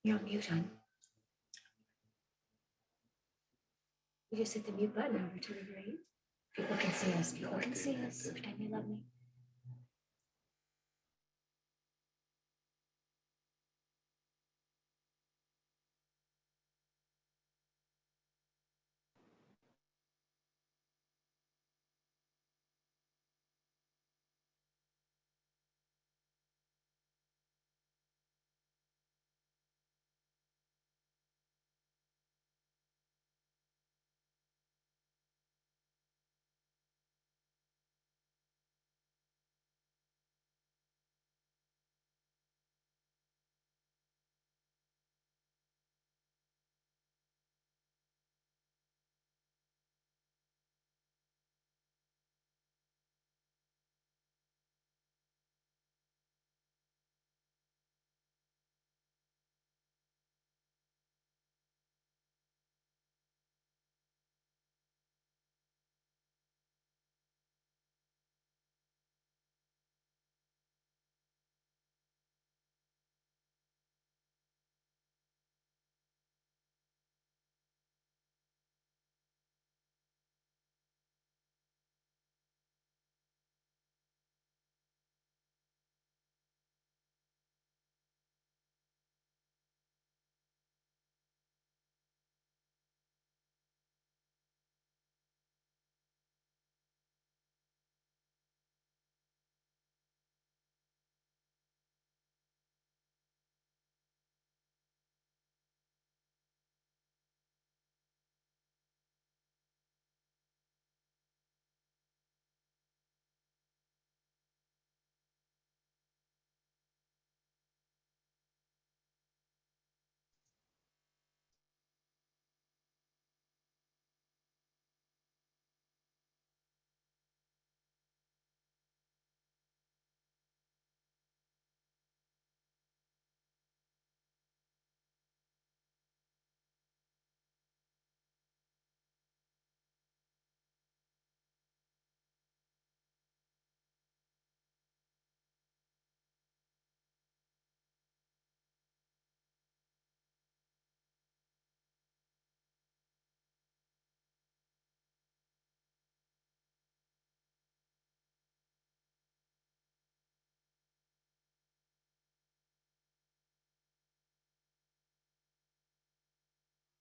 You're on mute, hon. You just hit the mute button over to the right. People can see us. People can see us. Pretend you love me.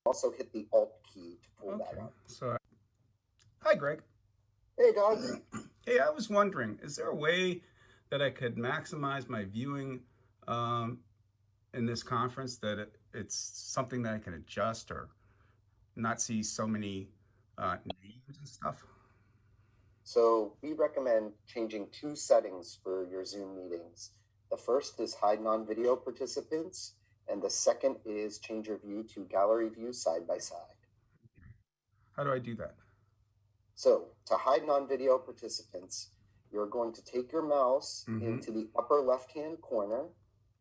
Also hit the Alt key to pull that Okay. up. So, hi, Greg. Hey, Doug. Hey, I was wondering, is there a way that I could maximize my viewing um, in this conference that it's something that I can adjust or not see so many names and stuff? So we recommend changing two settings for your Zoom meetings. The first is hide non-video participants, and the second is change your view to gallery view side by side. How do I do that? So to hide non-video participants, you're going to take your mouse Mm-hmm. into the upper left-hand corner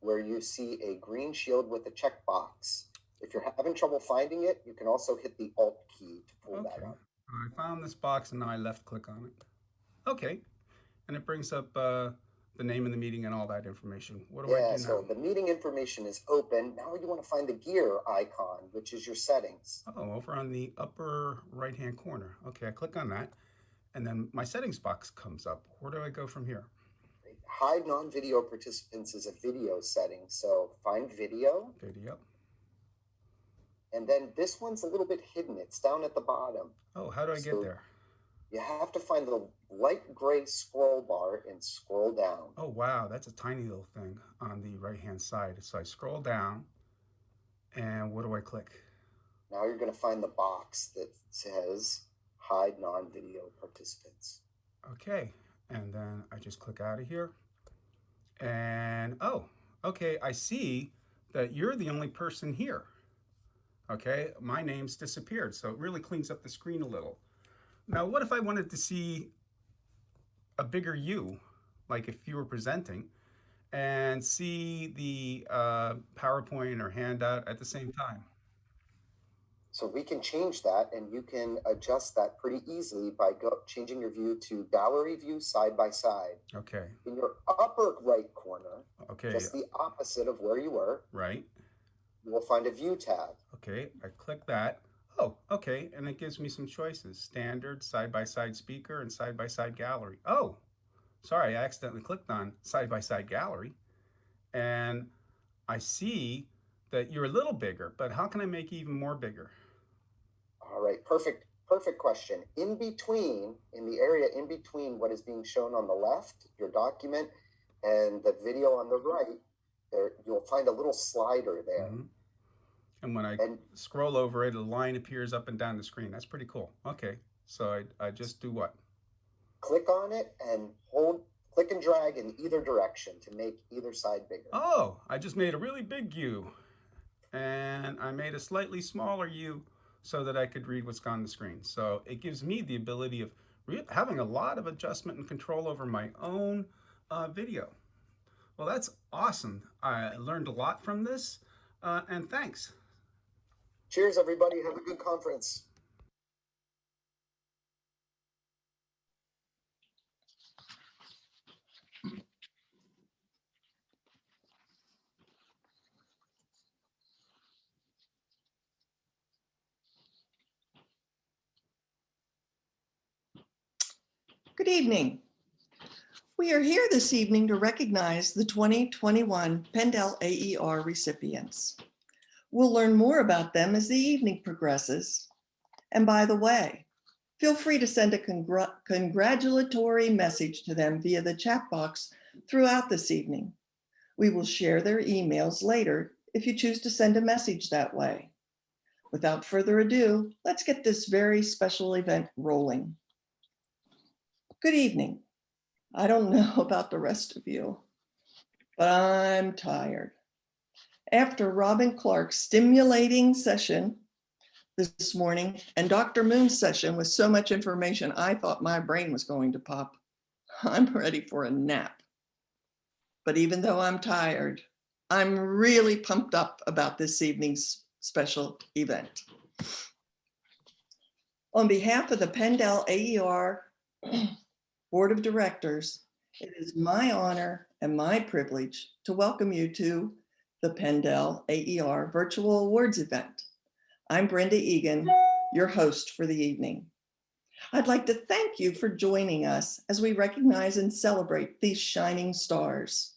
where you see a green shield with a checkbox. If you're having trouble finding it, you can also hit the Alt key to pull that Okay. up. I found this box and now I left click on it. Okay. And it brings up the name of the meeting and all that information. What do I Yeah, do now? so the meeting information is open. Now you want to find the gear icon, which is your settings. Oh, over on the upper right hand corner. Okay, I click on that. And then my settings box comes up. Where do I go from here? Hide non-video participants is a video setting. So find video. Video. And then this one's a little bit hidden. It's down at the bottom. Oh, how do I get So there? you have to find the light gray scroll bar and scroll down. Oh, wow, that's a tiny little thing on the right hand side. So I scroll down and what do I click? Now you're going to find the box that says hide non-video participants. Okay, and then I just click out of here. And oh, okay, I see that you're the only person here. Okay, my name's disappeared, so it really cleans up the screen a little. Now, what if I wanted to see a bigger you, like if you were presenting, and see the PowerPoint or handout at the same time? So we can change that, and you can adjust that pretty easily by changing your view to gallery view side by side. Okay. In your upper right corner, Okay. just the opposite of where you were, Right. you will find a View tab. Okay, I click that. Oh, okay, and it gives me some choices: standard, side-by-side speaker, and side-by-side gallery. Oh, sorry, I accidentally clicked on side-by-side gallery, and I see that you're a little bigger, but how can I make you even more bigger? All right, perfect question. In the area in between what is being shown on the left, your document, and the video on the right, there you'll find a little slider there. Mm-hmm. And when I And scroll over it, a line appears up and down the screen. That's pretty cool. Okay, so I just do what? click on it and click and drag in either direction to make either side bigger. Oh, I just made a really big U, and I made a slightly smaller U so that I could read what's on the screen. So it gives me the ability of having a lot of adjustment and control over my own video. Well, that's awesome. I learned a lot from this, and thanks. Cheers, everybody. Have a good conference. Good evening. We are here this evening to recognize the 2021 Penn AER recipients. We'll learn more about them as the evening progresses. And by the way, feel free to send a congratulatory message to them via the chat box throughout this evening. We will share their emails later if you choose to send a message that way. Without further ado, let's get this very special event rolling. Good evening. I don't know about the rest of you, but I'm tired. After Robin Clark's stimulating session this morning and Dr. Moon's session with so much information, I thought my brain was going to pop. I'm ready for a nap. But even though I'm tired, I'm really pumped up about this evening's special event. On behalf of the Penn AER Board of Directors, it is my honor and my privilege to welcome you to the Penn AER Virtual Awards event. I'm Brenda Egan, your host for the evening. I'd like to thank you for joining us as we recognize and celebrate these shining stars.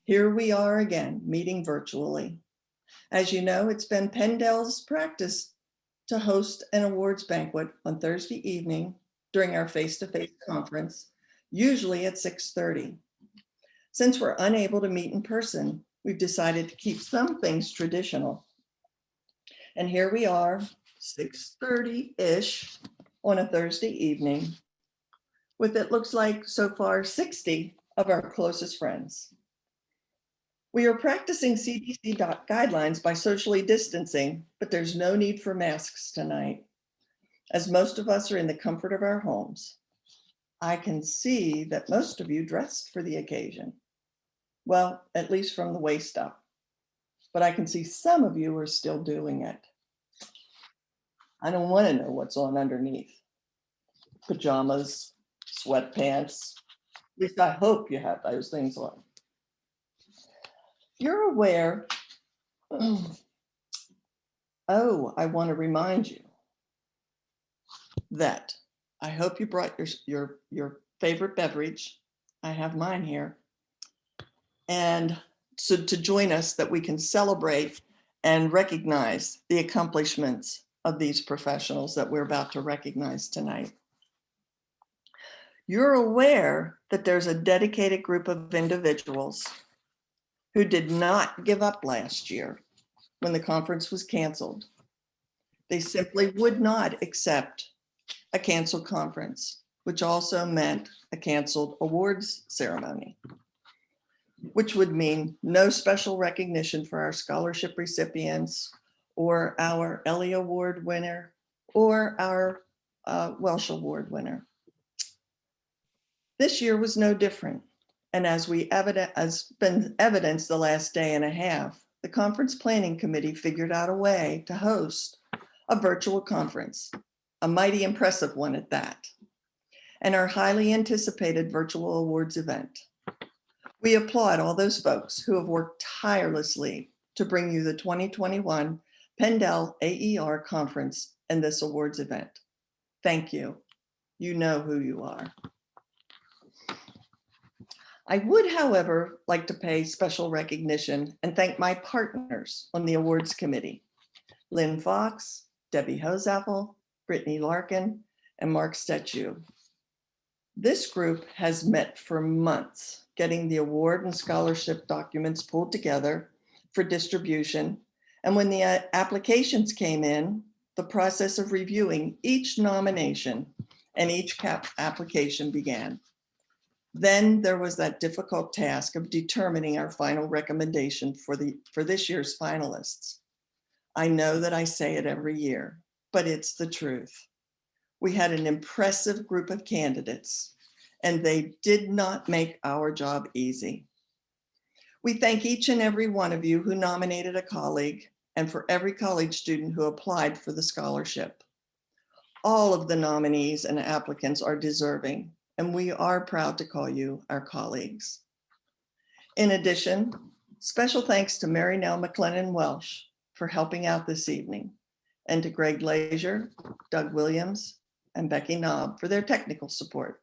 Here we are again, meeting virtually. As you know, it's been Penn practice to host an awards banquet on Thursday evening during our face-to-face conference, usually at 6:30. Since we're unable to meet in person, we've decided to keep some things traditional. And here we are, 6:30-ish on a Thursday evening, with it looks like so far 60 of our closest friends. We are practicing CDC guidelines by socially distancing, but there's no need for masks tonight, as most of us are in the comfort of our homes. I can see that most of you dressed for the occasion. Well, at least from the waist up. But I can see some of you are still doing it. I don't want to know what's on underneath. Pajamas, sweatpants. At least I hope you have those things on. You're aware. Oh, I want to remind you that I hope you brought your favorite beverage. I have mine here. And so to join us that we can celebrate and recognize the accomplishments of these professionals that we're about to recognize tonight. You're aware that there's a dedicated group of individuals who did not give up last year when the conference was canceled. They simply would not accept a canceled conference, which also meant a canceled awards ceremony, which would mean no special recognition for our scholarship recipients or our Ellie Award winner or our Welsh Award winner. This year was no different. And as been evidenced the last day and a half, the conference planning committee figured out a way to host a virtual conference, a mighty impressive one at that, and our highly anticipated virtual awards event. We applaud all those folks who have worked tirelessly to bring you the 2021 Pendel AER Conference and this awards event. Thank you. You know who you are. I would, however, like to pay special recognition and thank my partners on the awards committee, Lynn Fox, Debbie Hosapple, Brittany Larkin, and Mark Stetchu. This group has met for months, getting the award and scholarship documents pulled together for distribution. And when the applications came in, the process of reviewing each nomination and each application began. Then there was that difficult task of determining our final recommendation for this year's finalists. I know that I say it every year, but it's the truth. We had an impressive group of candidates, and they did not make our job easy. We thank each and every one of you who nominated a colleague, and for every college student who applied for the scholarship. All of the nominees and applicants are deserving, and we are proud to call you our colleagues. In addition, special thanks to Mary Nell McLennan Welsh for helping out this evening, and to Greg Lazier, Doug Williams, and Becky Knobb for their technical support.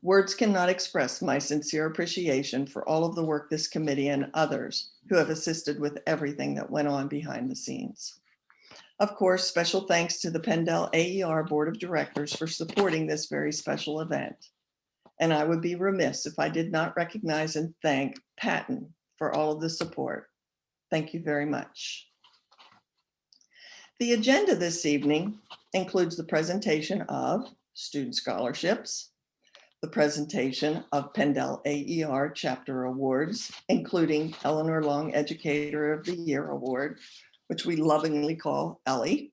Words cannot express my sincere appreciation for all of the work this committee and others who have assisted with everything that went on behind the scenes. Of course, special thanks to the Pendel AER Board of Directors for supporting this very special event. And I would be remiss if I did not recognize and thank Patton for all of the support. Thank you very much. The agenda this evening includes the presentation of student scholarships, the presentation of Pendel AER chapter awards, including Eleanor Long Educator of the Year Award, which we lovingly call Ellie,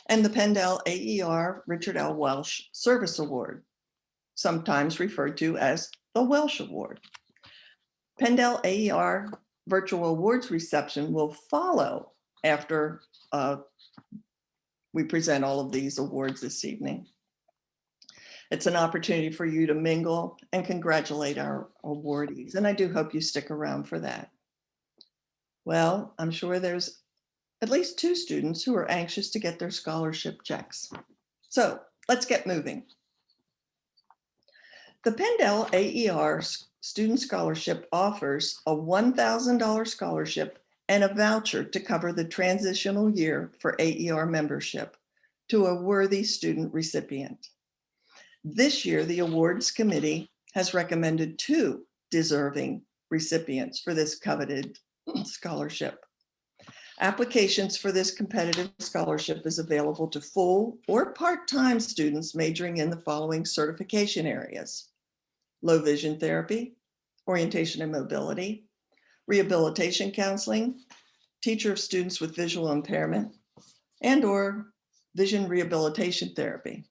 and the Pendel AER Richard L. Welsh Service Award, sometimes referred to as the Welsh Award. Pendel AER virtual awards reception will follow after we present all of these awards this evening. It's an opportunity for you to mingle and congratulate our awardees, and I do hope you stick around for that. Well, I'm sure there's at least 2 students who are anxious to get their scholarship checks. So let's get moving. The Pendel AER Student Scholarship offers a $1,000 scholarship and a voucher to cover the transitional year for AER membership to a worthy student recipient. This year, the awards committee has recommended 2 deserving recipients for this coveted scholarship. Applications for this competitive scholarship is available to full or part-time students majoring in the following certification areas: low vision therapy, orientation and mobility, rehabilitation counseling, teacher of students with visual impairment, and/or vision rehabilitation therapy.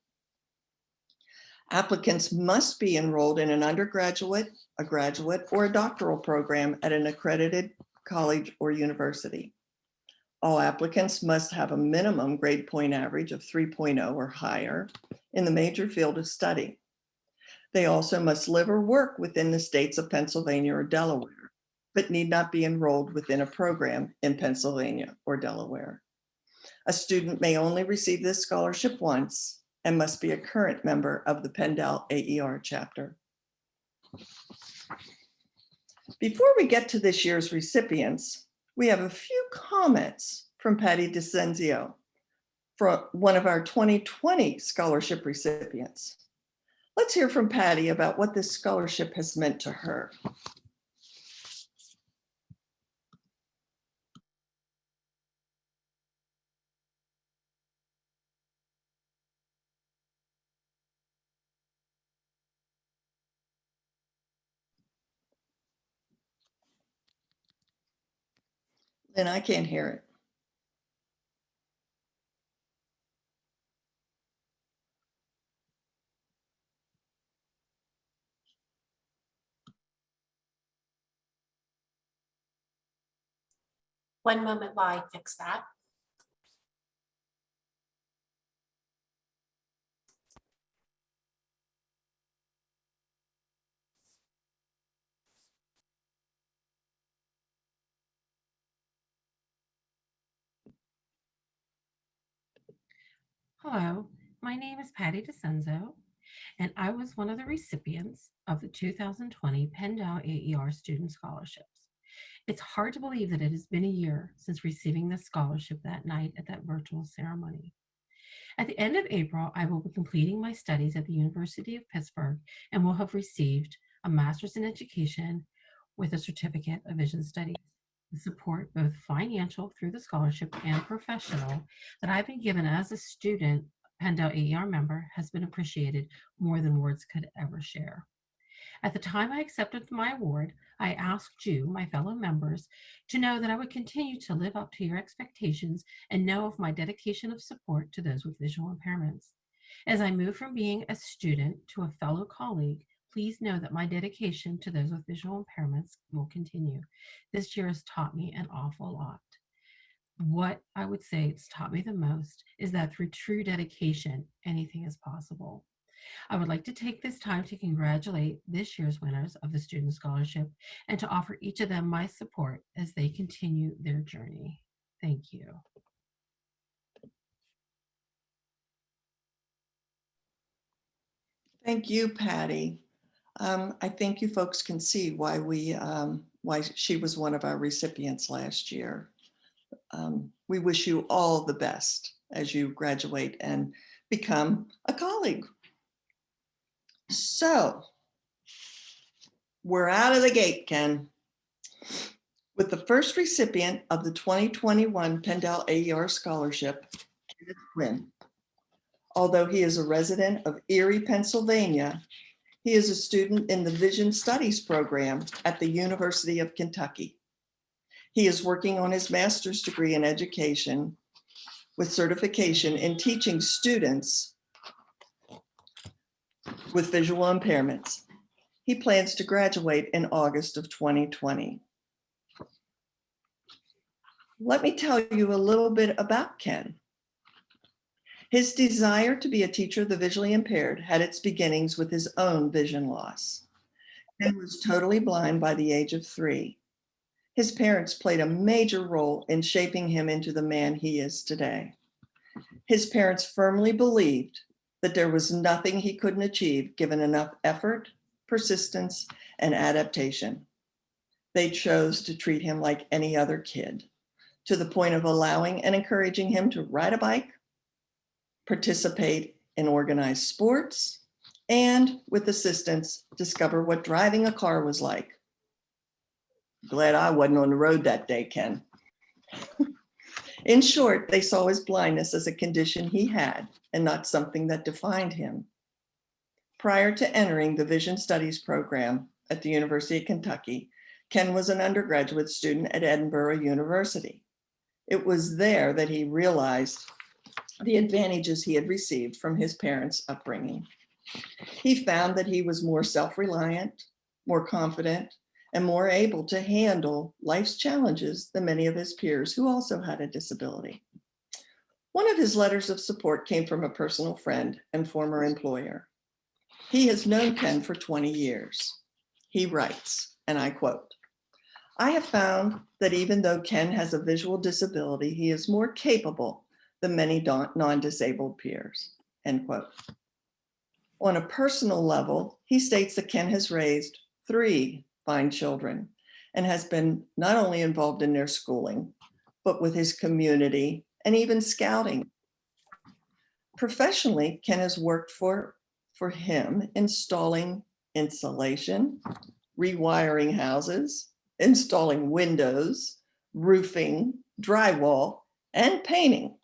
Applicants must be enrolled in an undergraduate, a graduate, or a doctoral program at an accredited college or university. All applicants must have a minimum grade point average of 3.0 or higher in the major field of study. They also must live or work within the states of Pennsylvania or Delaware, but need not be enrolled within a program in Pennsylvania or Delaware. A student may only receive this scholarship once and must be a current member of the Pendel AER chapter. Before we get to this year's recipients, we have a few comments from Patty DeCenzio, from one of our 2020 scholarship recipients. Let's hear from Patty about what this scholarship has meant to her. And I can't hear it. One moment while I fix that. Hello, my name is Patty DeCenzo, and I was one of the recipients of the 2020 Penn AER Student Scholarships. It's hard to believe that it has been a year since receiving the scholarship that night at that virtual ceremony. At the end of April, I will be completing my studies at the University of Pittsburgh and will have received a master's in education with a certificate of vision studies. The support, both financial through the scholarship and professional, that I've been given as a student Pendel AER member has been appreciated more than words could ever share. At the time I accepted my award, I asked you, my fellow members, to know that I would continue to live up to your expectations and know of my dedication of support to those with visual impairments. As I move from being a student to a fellow colleague, please know that my dedication to those with visual impairments will continue. This year has taught me an awful lot. What I would say it's taught me the most is that through true dedication, anything is possible. I would like to take this time to congratulate this year's winners of the Student Scholarship and to offer each of them my support as they continue their journey. Thank you. Thank you, Patty. I think you folks can see why why she was one of our recipients last year. We wish you all the best as you graduate and become a colleague. So we're out of the gate, Ken. With the first recipient of the 2021 Pendel AER Scholarship, Kenneth Quinn. Although he is a resident of Erie, Pennsylvania, he is a student in the Vision Studies program at the University of Kentucky. He is working on his master's degree in education with certification in teaching students with visual impairments. He plans to graduate in August of 2020. Let me tell you a little bit about Ken. His desire to be a teacher of the visually impaired had its beginnings with his own vision loss. Ken was totally blind by the age of 3. His parents played a major role in shaping him into the man he is today. His parents firmly believed that there was nothing he couldn't achieve given enough effort, persistence, and adaptation. They chose to treat him like any other kid, to the point of allowing and encouraging him to ride a bike, participate in organized sports, and with assistance, discover what driving a car was like. Glad I wasn't on the road that day, Ken. In short, they saw his blindness as a condition he had and not something that defined him. Prior to entering the Vision Studies program at the University of Kentucky, Ken was an undergraduate student at Edinburgh University. It was there that he realized the advantages he had received from his parents' upbringing. He found that he was more self-reliant, more confident, and more able to handle life's challenges than many of his peers who also had a disability. One of his letters of support came from a personal friend and former employer. He has known Ken for 20 years. He writes, and I quote, "I have found that even though Ken has a visual disability, he is more capable than many non-disabled peers," end quote. On a personal level, he states that Ken has raised 3 fine children and has been not only involved in their schooling, but with his community and even scouting. Professionally, Ken has worked for him installing insulation, rewiring houses, installing windows, roofing, drywall, and painting.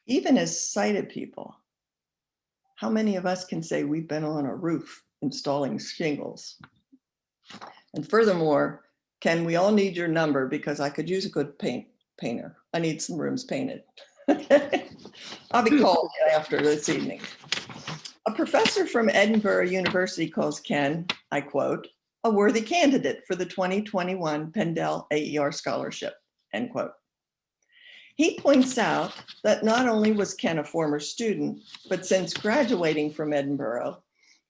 Even as sighted people, how many of us can say we've been on a roof installing shingles? And furthermore, Ken, we all need your number because I could use a good painter. I need some rooms painted. I'll be calling you after this evening. A professor from Edinburgh University calls Ken, I quote, "a worthy candidate for the 2021 Pendel AER Scholarship," end quote. He points out that not only was Ken a former student, but since graduating from Edinburgh,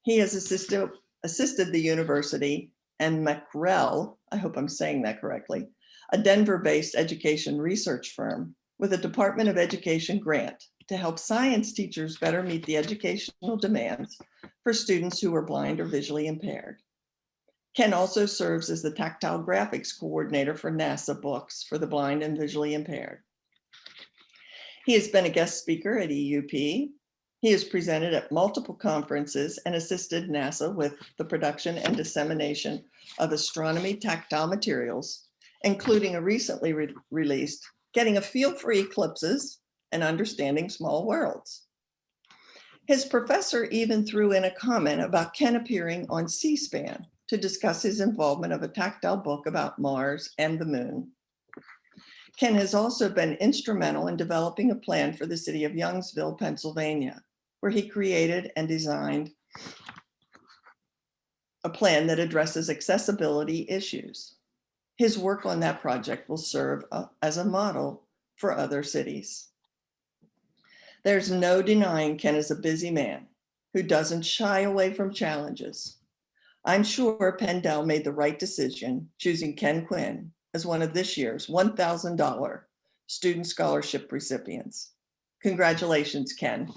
he has assisted the university and McRell, I hope I'm saying that correctly, a Denver-based education research firm, with a Department of Education grant to help science teachers better meet the educational demands for students who are blind or visually impaired. Ken also serves as the tactile graphics coordinator for NASA books for the blind and visually impaired. He has been a guest speaker at EUP. He has presented at multiple conferences and assisted NASA with the production and dissemination of astronomy tactile materials, including a recently released Getting a Feel for Eclipses and Understanding Small Worlds. His professor even threw in a comment about Ken appearing on C-SPAN to discuss his involvement of a tactile book about Mars and the moon. Ken has also been instrumental in developing a plan for the city of Youngsville, Pennsylvania, where he created and designed a plan that addresses accessibility issues. His work on that project will serve as a model for other cities. There's no denying Ken is a busy man who doesn't shy away from challenges. I'm sure PennDel made the right decision choosing Ken Quinn as one of this year's $1,000 student scholarship recipients. Congratulations, Ken.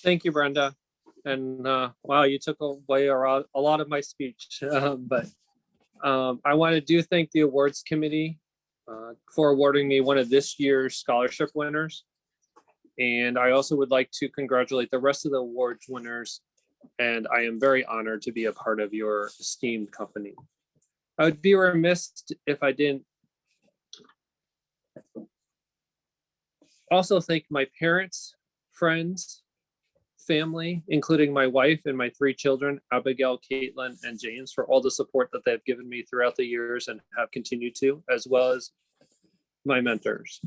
Thank you, Brenda. And wow, you took away a lot of my speech, but I want to thank the awards committee for awarding me one of this year's scholarship winners. And I also would like to congratulate the rest of the awards winners. And I am very honored to be a part of your esteemed company. I would be remiss if I didn't also thank my parents, friends, family, including my wife and my 3 children, Abigail, Caitlin, and James, for all the support that they've given me throughout the years and have continued to, as well as my mentors.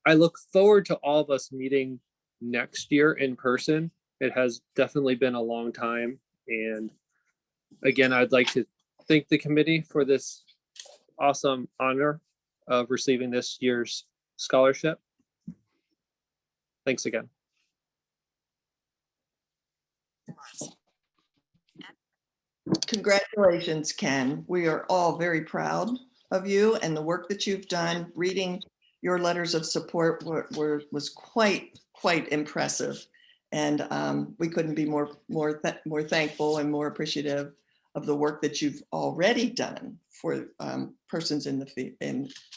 I look forward to all of us meeting next year in person. It has definitely been a long time. And again, I'd like to thank the committee for this awesome honor of receiving this year's scholarship. Thanks again. Congratulations, Ken. We are all very proud of you and the work that you've done. Reading your letters of support was quite impressive. And we couldn't be more thankful and more appreciative of the work that you've already done for persons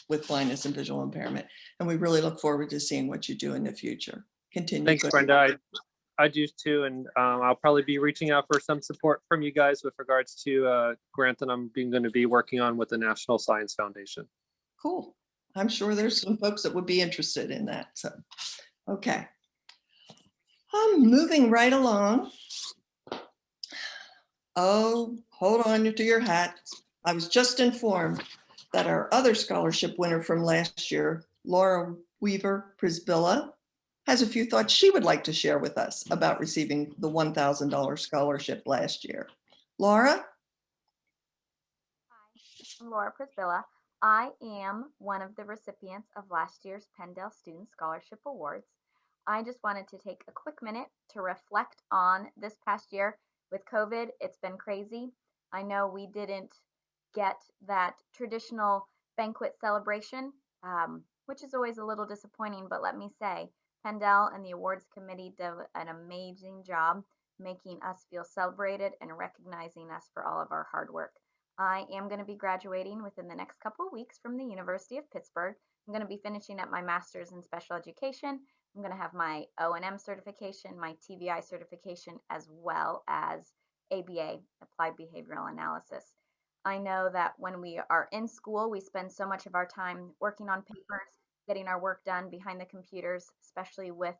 with blindness and visual impairment. And we really look forward to seeing what you do in the future. Continue. Thanks, Brenda. I do too, and I'll probably be reaching out for some support from you guys with regards to a grant that I'm going to be working on with the National Science Foundation. Cool. I'm sure there's some folks that would be interested in that. So, okay. I'm moving right along. Oh, hold on to your hat. I was just informed that our other scholarship winner from last year, Laura Weaver Prisbilla, has a few thoughts she would like to share with us about receiving the $1,000 scholarship last year. Laura? Hi, I'm Laura Prisbilla. I am one of the recipients of last year's PennDel Student Scholarship Awards. I just wanted to take a quick minute to reflect on this past year. With COVID, it's been crazy. I know we didn't get that traditional banquet celebration, which is always a little disappointing, but let me say, PennDel and the awards committee did an amazing job making us feel celebrated and recognizing us for all of our hard work. I am going to be graduating within the next couple of weeks from the University of Pittsburgh. I'm going to be finishing up my master's in special education. I'm going to have my O&M certification, my TVI certification, as well as ABA, Applied Behavioral Analysis. I know that when we are in school, we spend so much of our time working on papers, getting our work done behind the computers, especially with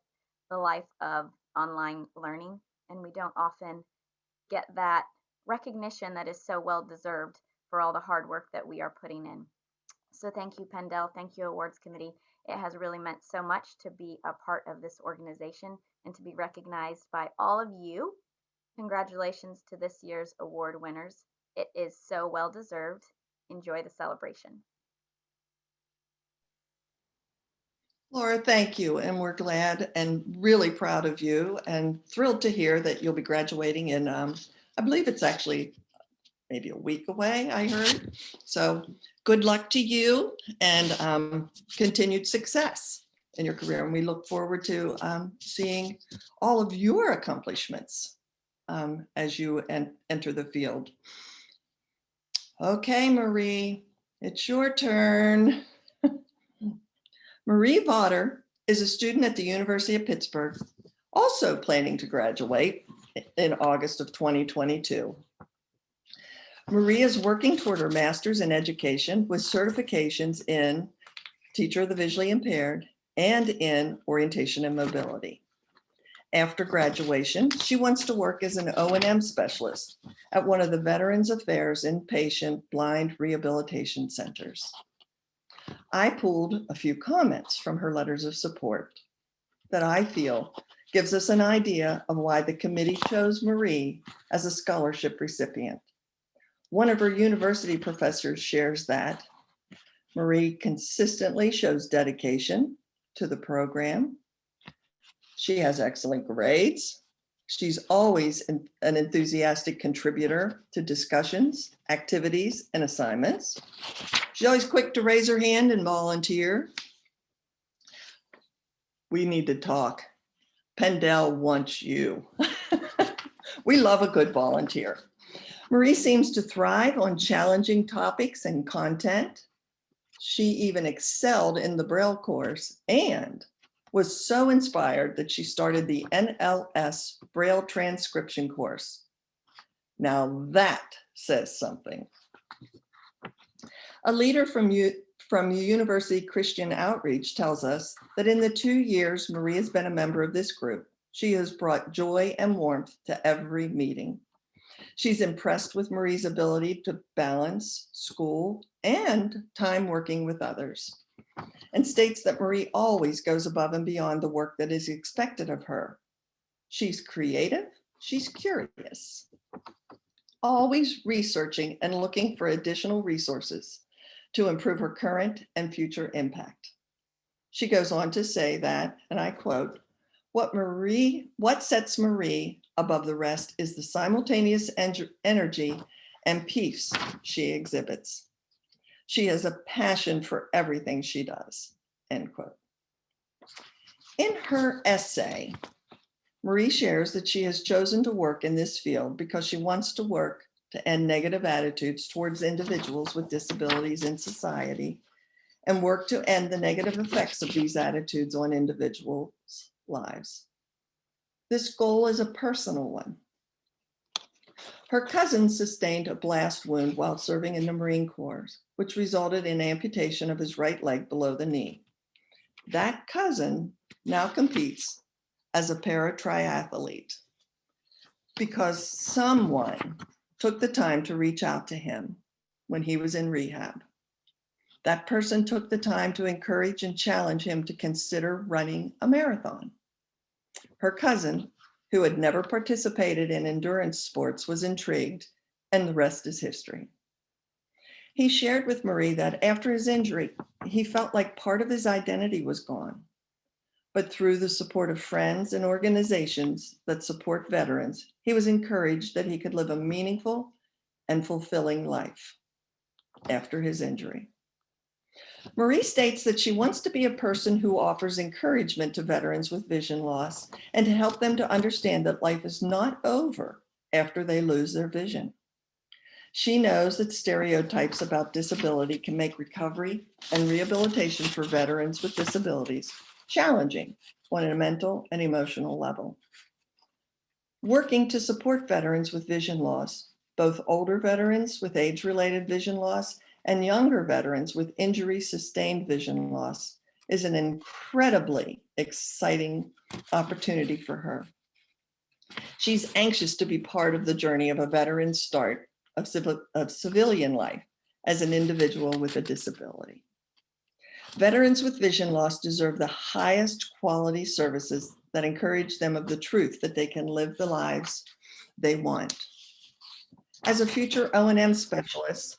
the life of online learning. And we don't often get that recognition that is so well deserved for all the hard work that we are putting in. So thank you, PennDel. Thank you, Awards Committee. It has really meant so much to be a part of this organization and to be recognized by all of you. Congratulations to this year's award winners. It is so well deserved. Enjoy the celebration. Laura, thank you. And we're glad and really proud of you and thrilled to hear that you'll be graduating in, I believe it's actually maybe a week away, I heard. So good luck to you and continued success in your career. And we look forward to seeing all of your accomplishments as you enter the field. Okay, Marie, it's your turn. Marie Vaughter is a student at the University of Pittsburgh, also planning to graduate in August of 2022. Marie is working toward her master's in education with certifications in teacher of the visually impaired and in orientation and mobility. After graduation, she wants to work as an O&M specialist at one of the Veterans Affairs Inpatient Blind Rehabilitation Centers. I pulled a few comments from her letters of support that I feel gives us an idea of why the committee chose Marie as a scholarship recipient. One of her university professors shares that Marie consistently shows dedication to the program. She has excellent grades. She's always an enthusiastic contributor to discussions, activities, and assignments. She's always quick to raise her hand and volunteer. We need to talk. Pendel wants you. We love a good volunteer. Marie seems to thrive on challenging topics and content. She even excelled in the Braille course and was so inspired that she started the NLS Braille transcription course. Now that says something. A leader from University Christian Outreach tells us that in the 2 years Marie has been a member of this group, she has brought joy and warmth to every meeting. She's impressed with Marie's ability to balance school and time working with others, and states that Marie always goes above and beyond the work that is expected of her. She's creative, she's curious, always researching and looking for additional resources to improve her current and future impact. She goes on to say that, and I quote, what sets Marie above the rest is the simultaneous energy and peace she exhibits. She has a passion for everything she does, end quote. In her essay, Marie shares that she has chosen to work in this field because she wants to work to end negative attitudes towards individuals with disabilities in society and work to end the negative effects of these attitudes on individuals' lives. This goal is a personal one. Her cousin sustained a blast wound while serving in the Marine Corps, which resulted in amputation of his right leg below the knee. That cousin now competes as a para-triathlete because someone took the time to reach out to him when he was in rehab. That person took the time to encourage and challenge him to consider running a marathon. Her cousin, who had never participated in endurance sports, was intrigued, and the rest is history. He shared with Marie that after his injury, he felt like part of his identity was gone. But through the support of friends and organizations that support veterans, he was encouraged that he could live a meaningful and fulfilling life after his injury. Marie states that she wants to be a person who offers encouragement to veterans with vision loss and to help them to understand that life is not over after they lose their vision. She knows that stereotypes about disability can make recovery and rehabilitation for veterans with disabilities challenging on a mental and emotional level. Working to support veterans with vision loss, both older veterans with age-related vision loss and younger veterans with injury-sustained vision loss, is an incredibly exciting opportunity for her. She's anxious to be part of the journey of a veteran's start of civilian life as an individual with a disability. Veterans with vision loss deserve the highest quality services that encourage them of the truth that they can live the lives they want. As a future O&M specialist,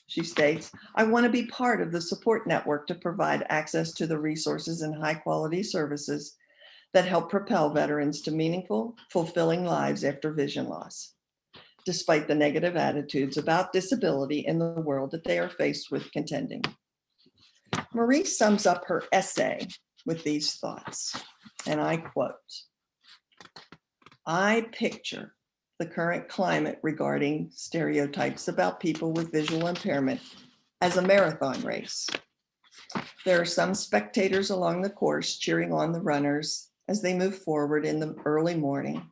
she states, I want to be part of the support network to provide access to the resources and high quality services that help propel veterans to meaningful, fulfilling lives after vision loss. despite the negative attitudes about disability in the world that they are faced with contending. Marie sums up her essay with these thoughts, and I quote, "I picture the current climate regarding stereotypes about people with visual impairment as a marathon race. There are some spectators along the course cheering on the runners as they move forward in the early morning,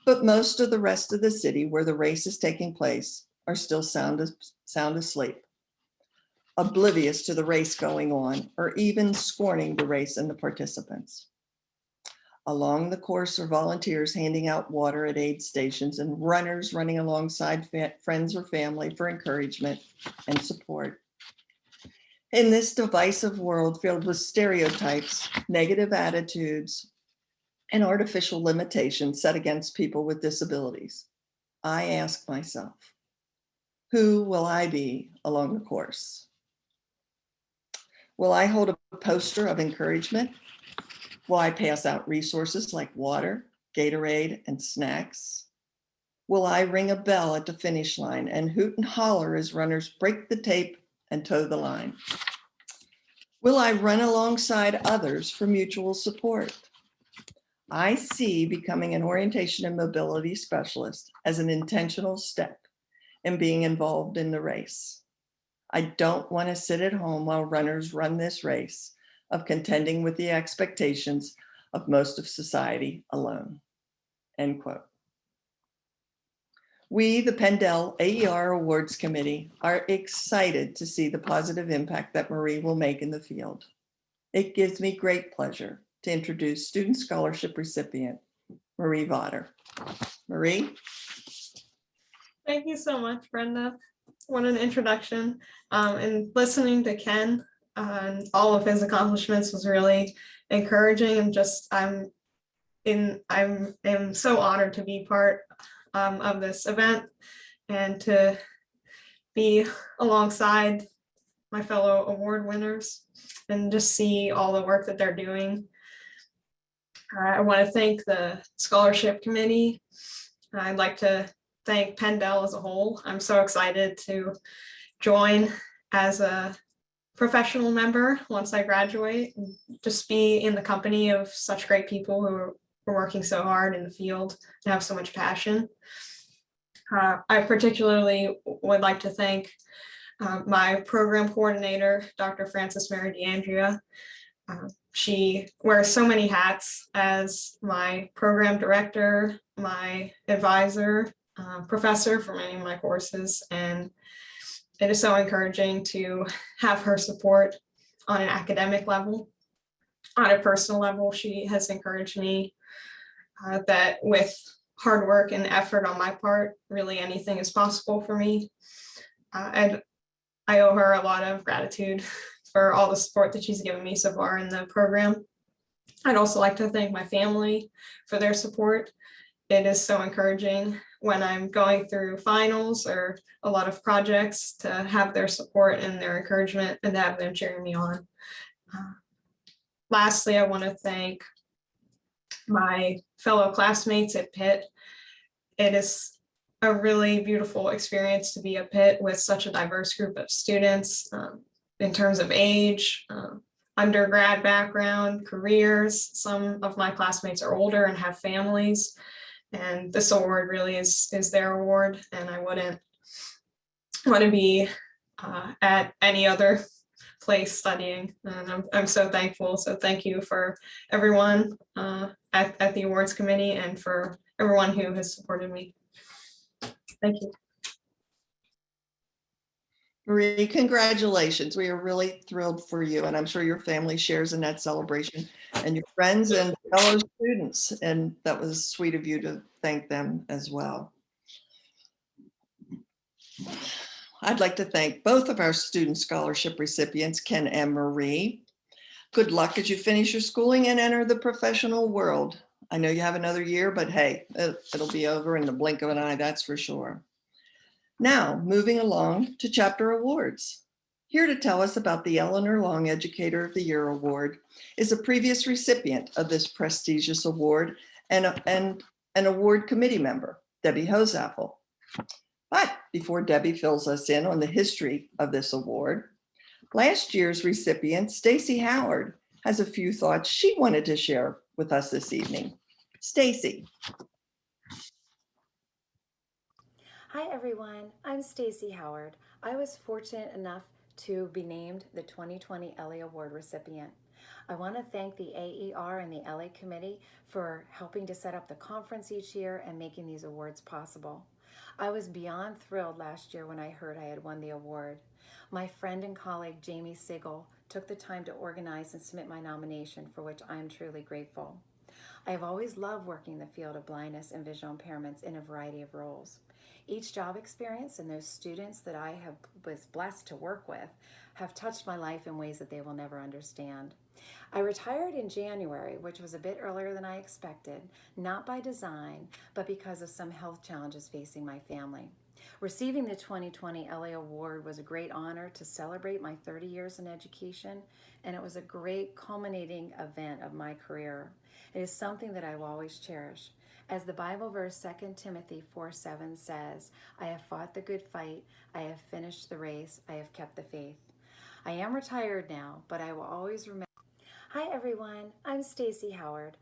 but most of the rest of the city where the race is taking place are still sound asleep, oblivious to the race going on, or even scorning the race and the participants. Along the course are volunteers handing out water at aid stations and runners running alongside friends or family for encouragement and support. In this divisive world filled with stereotypes, negative attitudes, and artificial limitations set against people with disabilities, I ask myself, who will I be along the course? Will I hold a poster of encouragement? Will I pass out resources like water, Gatorade, and snacks? Will I ring a bell at the finish line and hoot and holler as runners break the tape and toe the line? Will I run alongside others for mutual support? I see becoming an orientation and mobility specialist as an intentional step in being involved in the race. I don't want to sit at home while runners run this race of contending with the expectations of most of society alone." End quote. We, the Pendel AER Awards Committee, are excited to see the positive impact that Marie will make in the field. It gives me great pleasure to introduce Student Scholarship recipient, Marie Votter. Marie? Thank you so much, Brenda. What an introduction. And listening to Ken and all of his accomplishments was really encouraging. And just I'm so honored to be part of this event and to be alongside my fellow award winners and just see all the work that they're doing. I want to thank the scholarship committee. I'd like to thank Pendel as a whole. I'm so excited to join as a professional member once I graduate and just be in the company of such great people who are working so hard in the field and have so much passion. I particularly would like to thank my program coordinator, Dr. Frances Mary DeAndrea. She wears so many hats as my program director, my advisor, professor for many of my courses, and it is so encouraging to have her support on an academic level. On a personal level, she has encouraged me that with hard work and effort on my part, really anything is possible for me. I owe her a lot of gratitude for all the support that she's given me so far in the program. I'd also like to thank my family for their support. It is so encouraging when I'm going through finals or a lot of projects to have their support and their encouragement and to have them cheering me on. Lastly, I want to thank my fellow classmates at Pitt. It is a really beautiful experience to be at Pitt with such a diverse group of students in terms of age, undergrad background, careers. Some of my classmates are older and have families, and this award really is their award, and I wouldn't want to be at any other place studying, and I'm so thankful. So thank you for everyone at the awards committee and for everyone who has supported me. Thank you. Marie, congratulations. We are really thrilled for you, and I'm sure your family shares in that celebration, and your friends and fellow students, and that was sweet of you to thank them as well. I'd like to thank both of our student scholarship recipients, Ken and Marie. Good luck as you finish your schooling and enter the professional world. I know you have another year, but hey, it'll be over in the blink of an eye, that's for sure. Now, moving along to chapter awards. Here to tell us about the Eleanor Long Educator of the Year Award is a previous recipient of this prestigious award and an award committee member, Debbie Hosaffel. But before Debbie fills us in on the history of this award, last year's recipient, Stacy Howard, has a few thoughts she wanted to share with us this evening. Stacy. Hi everyone, I'm Stacy Howard. I was fortunate enough to be named the 2020 Ellie Award recipient. I want to thank the AER and the LA Committee for helping to set up the conference each year and making these awards possible. I was beyond thrilled last year when I heard I had won the award. My friend and colleague Jamie Sigel took the time to organize and submit my nomination, for which I am truly grateful. I have always loved working in the field of blindness and visual impairments in a variety of roles. Each job experience and those students that I was blessed to work with have touched my life in ways that they will never understand. I retired in January, which was a bit earlier than I expected, not by design, but because of some health challenges facing my family. Receiving the 2020 LA Award was a great honor to celebrate my 30 years in education, and it was a great culminating event of my career. It is something that I will always cherish. As the Bible verse 2 Timothy 4:7 says, I have fought the good fight, I have finished the race, I have kept the faith. I am retired now, but I will always remember. Hi everyone, I'm Stacy Howard.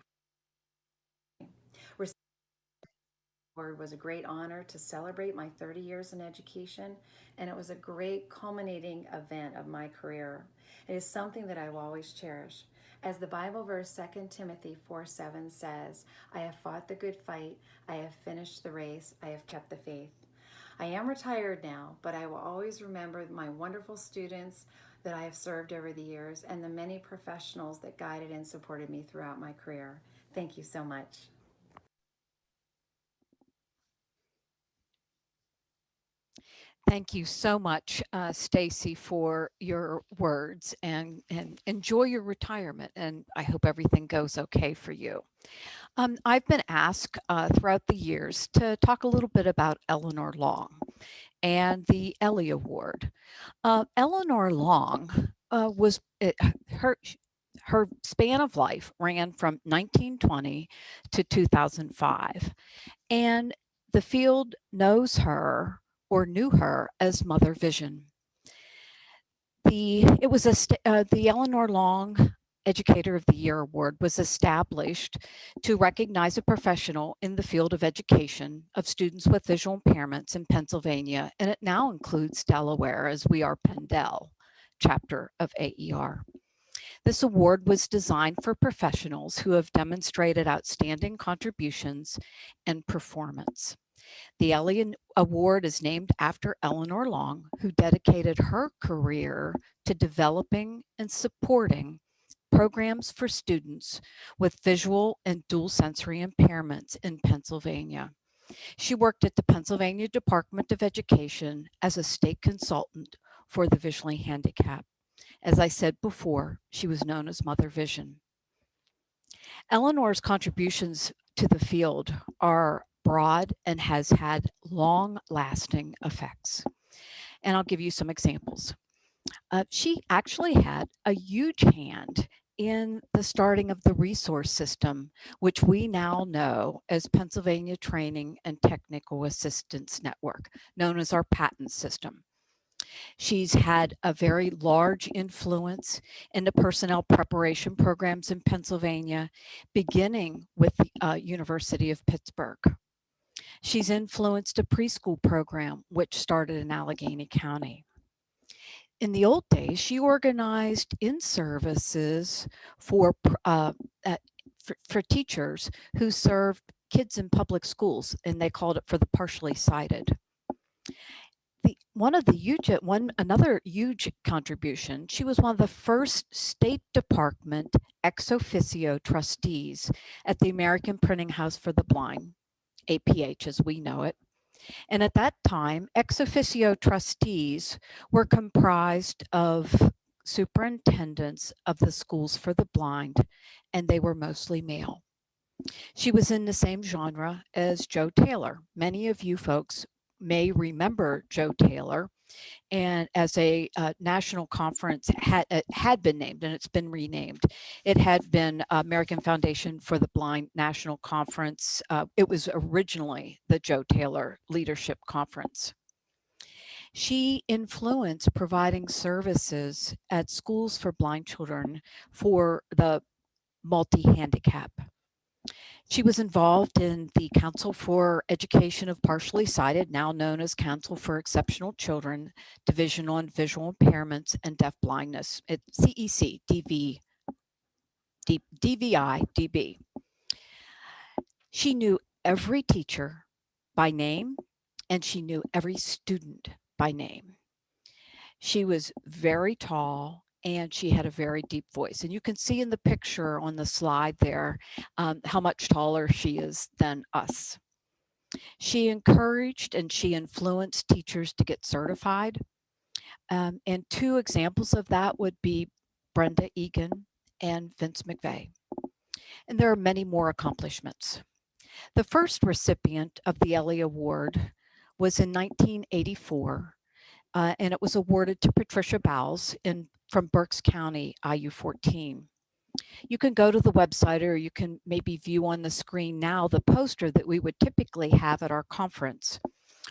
Award was a great honor to celebrate my 30 years in education, and it was a great culminating event of my career. It is something that I will always cherish. As the Bible verse 2 Timothy 4:7 says, I have fought the good fight, I have finished the race, I have kept the faith. I am retired now, but I will always remember my wonderful students that I have served over the years and the many professionals that guided and supported me throughout my career. Thank you so much. Thank you so much, Stacy, for your words, and enjoy your retirement. And I hope everything goes okay for you. I've been asked throughout the years to talk a little bit about Eleanor Long and the Ellie Award. Eleanor Long her span of life ran from 1920 to 2005, and the field knows her or knew her as Mother Vision. The Eleanor Long Educator of the Year Award was established to recognize a professional in the field of education of students with visual impairments in Pennsylvania, and it now includes Delaware, as we are PennDel chapter of AER. This award was designed for professionals who have demonstrated outstanding contributions and performance. The Ellie Award is named after Eleanor Long, who dedicated her career to developing and supporting programs for students with visual and dual sensory impairments in Pennsylvania. She worked at the Pennsylvania Department of Education as a state consultant for the visually handicapped. As I said before, she was known as Mother Vision. Eleanor's contributions to the field are broad and has had long-lasting effects. And I'll give you some examples. She actually had a huge hand in the starting of the resource system, which we now know as Pennsylvania Training and Technical Assistance Network, known as our PATENT system. She's had a very large influence in the personnel preparation programs in Pennsylvania, beginning with the University of Pittsburgh. She's influenced a preschool program which started in Allegheny County. In the old days, she organized in-services for teachers who served kids in public schools, and they called it for the partially sighted. Another huge contribution, she was one of the first State Department ex officio trustees at the American Printing House for the Blind, APH as we know it. And at that time, ex officio trustees were comprised of superintendents of the schools for the blind, and they were mostly male. She was in the same genre as Joe Taylor. Many of you folks may remember Joe Taylor. And as a national conference had been named, and it's been renamed. It had been American Foundation for the Blind National Conference. It was originally the Joe Taylor Leadership Conference. She influenced providing services at schools for blind children for the multi-handicap. She was involved in the Council for Education of Partially Sighted, now known as Council for Exceptional Children, Division on Visual Impairments and Deaf Blindness. It's CEC, DVI, DB. She knew every teacher by name, and she knew every student by name. She was very tall, and she had a very deep voice. And you can see in the picture on the slide there how much taller she is than us. She encouraged and she influenced teachers to get certified. And two examples of that would be Brenda Egan and Vince McVeigh. And there are many more accomplishments. The first recipient of the Ellie Award was in 1984. And it was awarded to Patricia Bowles from Berks County, IU14. You can go to the website, or you can maybe view on the screen now the poster that we would typically have at our conference.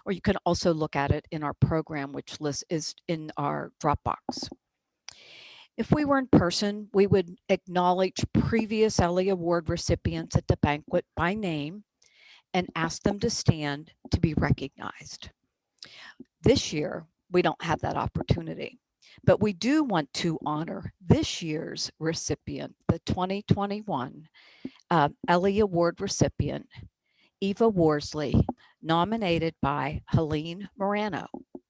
Or you can also look at it in our program, which is in our Dropbox. If we were in person, we would acknowledge previous Ellie Award recipients at the banquet by name and ask them to stand to be recognized. This year, we don't have that opportunity, but we do want to honor this year's recipient, the 2021 Ellie Award recipient, Eva Worsley, nominated by Helene Morano.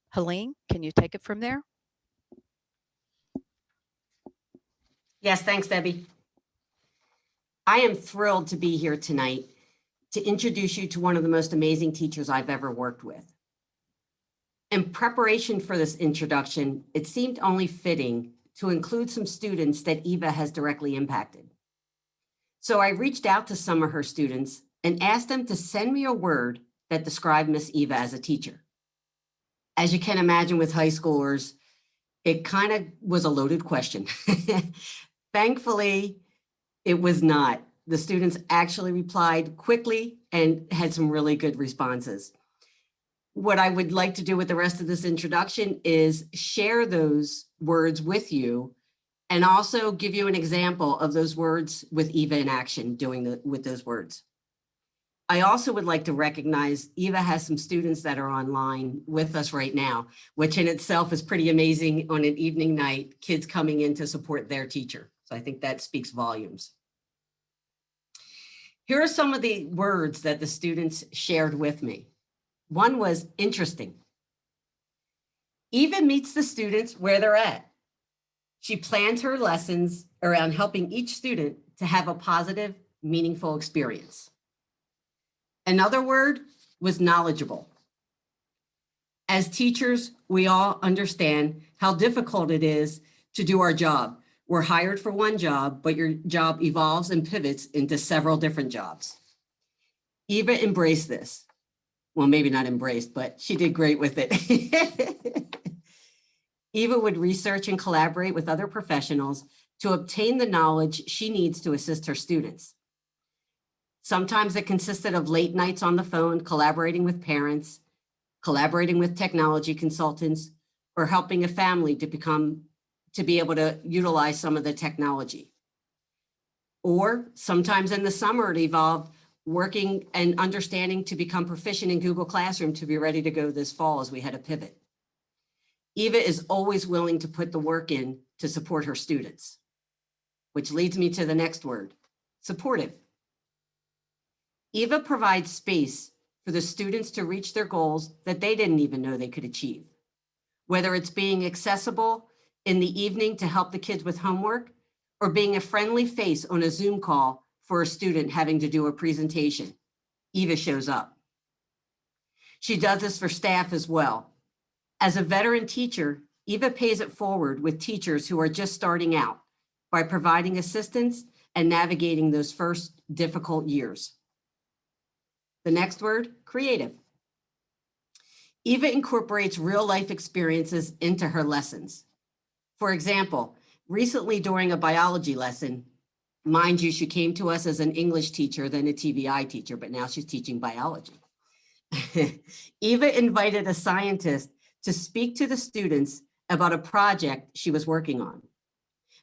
Helene, can you take it from there? Yes, thanks, Debbie. I am thrilled to be here tonight to introduce you to one of the most amazing teachers I've ever worked with. In preparation for this introduction, it seemed only fitting to include some students that Eva has directly impacted. So I reached out to some of her students and asked them to send me a word that described Miss Eva as a teacher. As you can imagine with high schoolers, it kind of was a loaded question. Thankfully, it was not. The students actually replied quickly and had some really good responses. What I would like to do with the rest of this introduction is share those words with you and also give you an example of those words with Eva in action with those words. I also would like to recognize Eva has some students that are online with us right now, which in itself is pretty amazing on an evening night, kids coming in to support their teacher. So I think that speaks volumes. Here are some of the words that the students shared with me. One was interesting. Eva meets the students where they're at. She plans her lessons around helping each student to have a positive, meaningful experience. Another word was knowledgeable. As teachers, we all understand how difficult it is to do our job. We're hired for one job, but your job evolves and pivots into several different jobs. Eva embraced this. Well, maybe not embraced, but she did great with it. Eva would research and collaborate with other professionals to obtain the knowledge she needs to assist her students. Sometimes it consisted of late nights on the phone, collaborating with parents, collaborating with technology consultants, or helping a family to be able to utilize some of the technology. Or sometimes in the summer, it evolved working and understanding to become proficient in Google Classroom to be ready to go this fall as we had a pivot. Eva is always willing to put the work in to support her students, which leads me to the next word, supportive. Eva provides space for the students to reach their goals that they didn't even know they could achieve. Whether it's being accessible in the evening to help the kids with homework, or being a friendly face on a Zoom call for a student having to do a presentation, Eva shows up. She does this for staff as well. As a veteran teacher, Eva pays it forward with teachers who are just starting out by providing assistance and navigating those first difficult years. The next word, creative. Eva incorporates real life experiences into her lessons. For example, recently during a biology lesson, mind you, she came to us as an English teacher, then a TVI teacher, but now she's teaching biology. Eva invited a scientist to speak to the students about a project she was working on.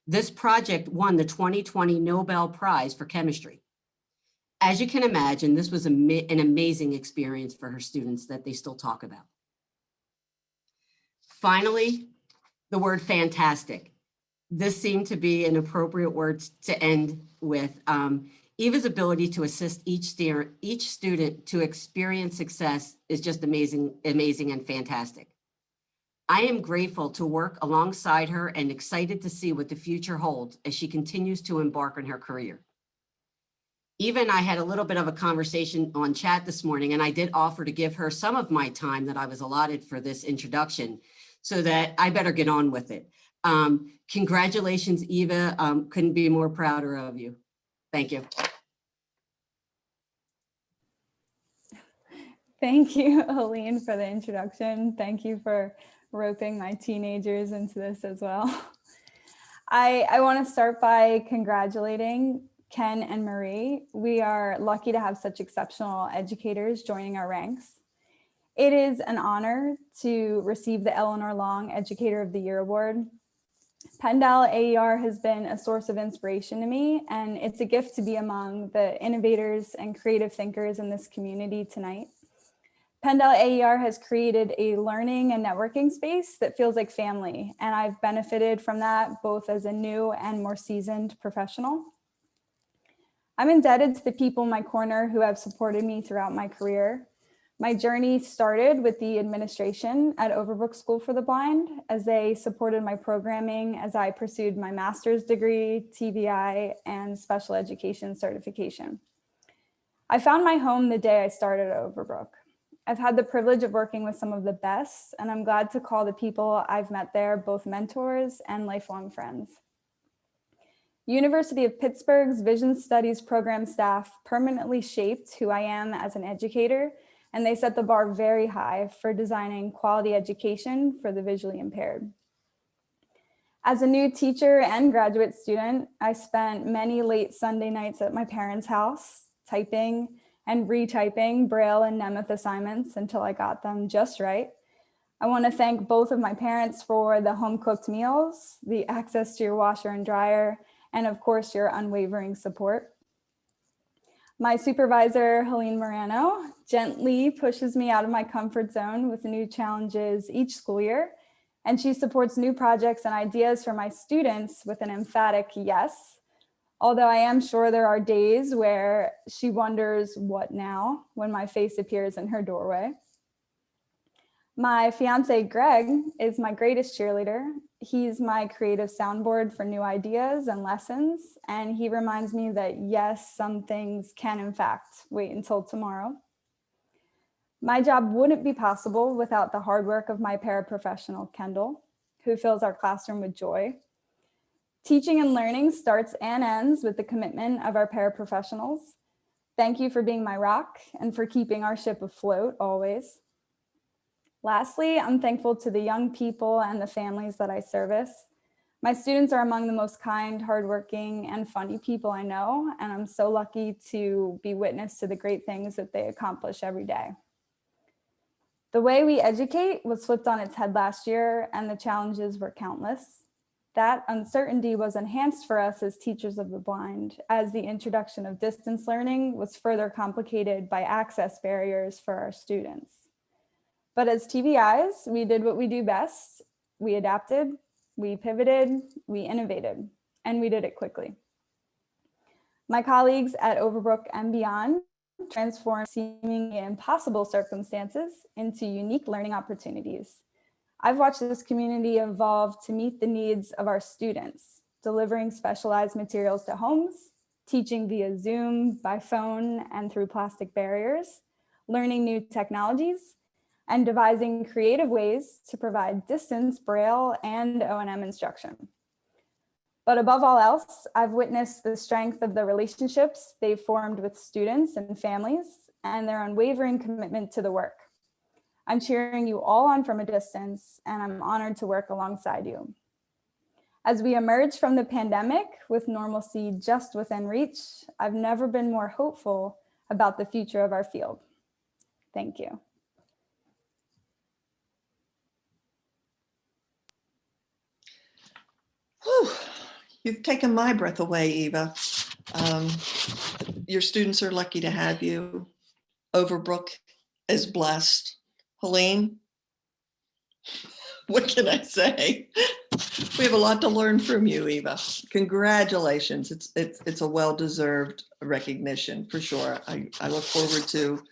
This project won the 2020 Nobel Prize for Chemistry. As you can imagine, this was an amazing experience for her students that they still talk about. Finally, the word fantastic. This seemed to be an appropriate word to end with. Eva's ability to assist each student to experience success is just amazing and fantastic. I am grateful to work alongside her and excited to see what the future holds as she continues to embark on her career. Eva and I had a little bit of a conversation on chat this morning, and I did offer to give her some of my time that I was allotted for this introduction, so that I better get on with it. Congratulations, Eva. Couldn't be more prouder of you. Thank you. Thank you, Helene, for the introduction. Thank you for roping my teenagers into this as well. I want to start by congratulating Ken and Marie. We are lucky to have such exceptional educators joining our ranks. It is an honor to receive the Eleanor Long Educator of the Year Award. PennDel AER has been a source of inspiration to me, and it's a gift to be among the innovators and creative thinkers in this community tonight. PennDel AER has created a learning and networking space that feels like family, and I've benefited from that both as a new and more seasoned professional. I'm indebted to the people in my corner who have supported me throughout my career. My journey started with the administration at Overbrook School for the Blind, as they supported my programming as I pursued my master's degree, TVI, and special education certification. I found my home the day I started at Overbrook. I've had the privilege of working with some of the best, and I'm glad to call the people I've met there both mentors and lifelong friends. University of Pittsburgh's Vision Studies program staff permanently shaped who I am as an educator, and they set the bar very high for designing quality education for the visually impaired. As a new teacher and graduate student, I spent many late Sunday nights at my parents' house, typing and retyping Braille and Nemeth assignments until I got them just right. I want to thank both of my parents for the home-cooked meals, the access to your washer and dryer, and of course, your unwavering support. My supervisor, Helene Morano, gently pushes me out of my comfort zone with new challenges each school year, and she supports new projects and ideas for my students with an emphatic yes, although I am sure there are days where she wonders what now when my face appears in her doorway. My fiance, Greg, is my greatest cheerleader. He's my creative soundboard for new ideas and lessons, and he reminds me that yes, some things can in fact wait until tomorrow. My job wouldn't be possible without the hard work of my paraprofessional, Kendall, who fills our classroom with joy. Teaching and learning starts and ends with the commitment of our paraprofessionals. Thank you for being my rock and for keeping our ship afloat always. Lastly, I'm thankful to the young people and the families that I service. My students are among the most kind, hardworking, and funny people I know, and I'm so lucky to be witness to the great things that they accomplish every day. The way we educate was flipped on its head last year, and the challenges were countless. That uncertainty was enhanced for us as teachers of the blind, as the introduction of distance learning was further complicated by access barriers for our students. But as TVIs, we did what we do best. We adapted, we pivoted, we innovated, and we did it quickly. My colleagues at Overbrook and beyond transformed seemingly impossible circumstances into unique learning opportunities. I've watched this community evolve to meet the needs of our students, delivering specialized materials to homes, teaching via Zoom, by phone, and through plastic barriers, learning new technologies, and devising creative ways to provide distance, Braille, and O&M instruction. But above all else, I've witnessed the strength of the relationships they've formed with students and families and their unwavering commitment to the work. I'm cheering you all on from a distance, and I'm honored to work alongside you. As we emerge from the pandemic with normalcy just within reach, I've never been more hopeful about the future of our field. Thank you. Whew. You've taken my breath away, Eva. Your students are lucky to have you. Overbrook is blessed. Helene, what can I say? We have a lot to learn from you, Eva. Congratulations. It's a well-deserved recognition for sure. I look forward to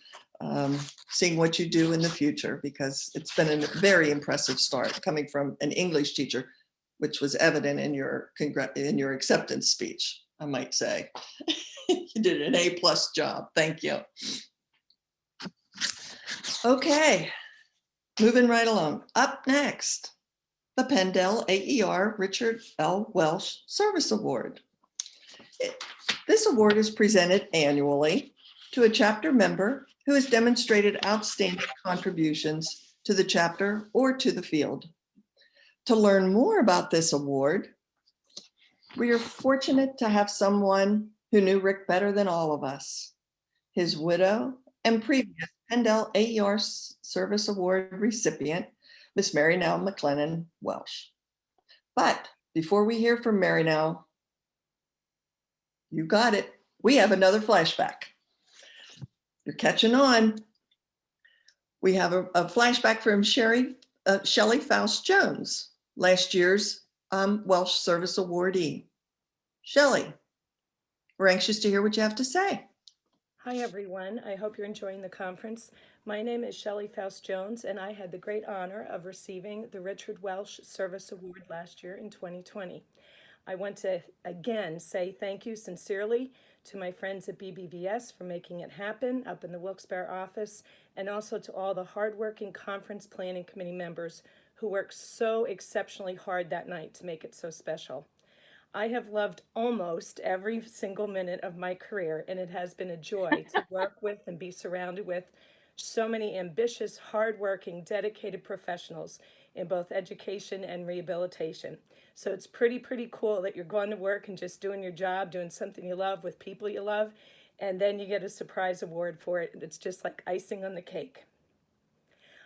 seeing what you do in the future, because it's been a very impressive start coming from an English teacher, which was evident in your acceptance speech, I might say. You did an A+ job. Thank you. Okay, moving right along. Up next, the Pendel AER Richard L. Welsh Service Award. This award is presented annually to a chapter member who has demonstrated outstanding contributions to the chapter or to the field. To learn more about this award, we are fortunate to have someone who knew Rick better than all of us. His widow and previous Pendel AER Service Award recipient, Miss Marynell McLennan Welsh. But before we hear from Marynell, you got it, we have another flashback. You're catching on. We have a flashback from Shelley Faust Jones, last year's Welsh Service Awardee. Shelley, we're anxious to hear what you have to say. Hi, everyone. I hope you're enjoying the conference. My name is Shelley Faust Jones, and I had the great honor of receiving the Richard Welsh Service Award last year in 2020. I want to again say thank you sincerely to my friends at BBVS for making it happen up in the Wilkes-Barre office, and also to all the hardworking conference planning committee members who worked so exceptionally hard that night to make it so special. I have loved almost every single minute of my career, and it has been a joy to work with and be surrounded with so many ambitious, hardworking, dedicated professionals in both education and rehabilitation. So it's pretty cool that you're going to work and just doing your job, doing something you love with people you love, and then you get a surprise award for it. It's just like icing on the cake.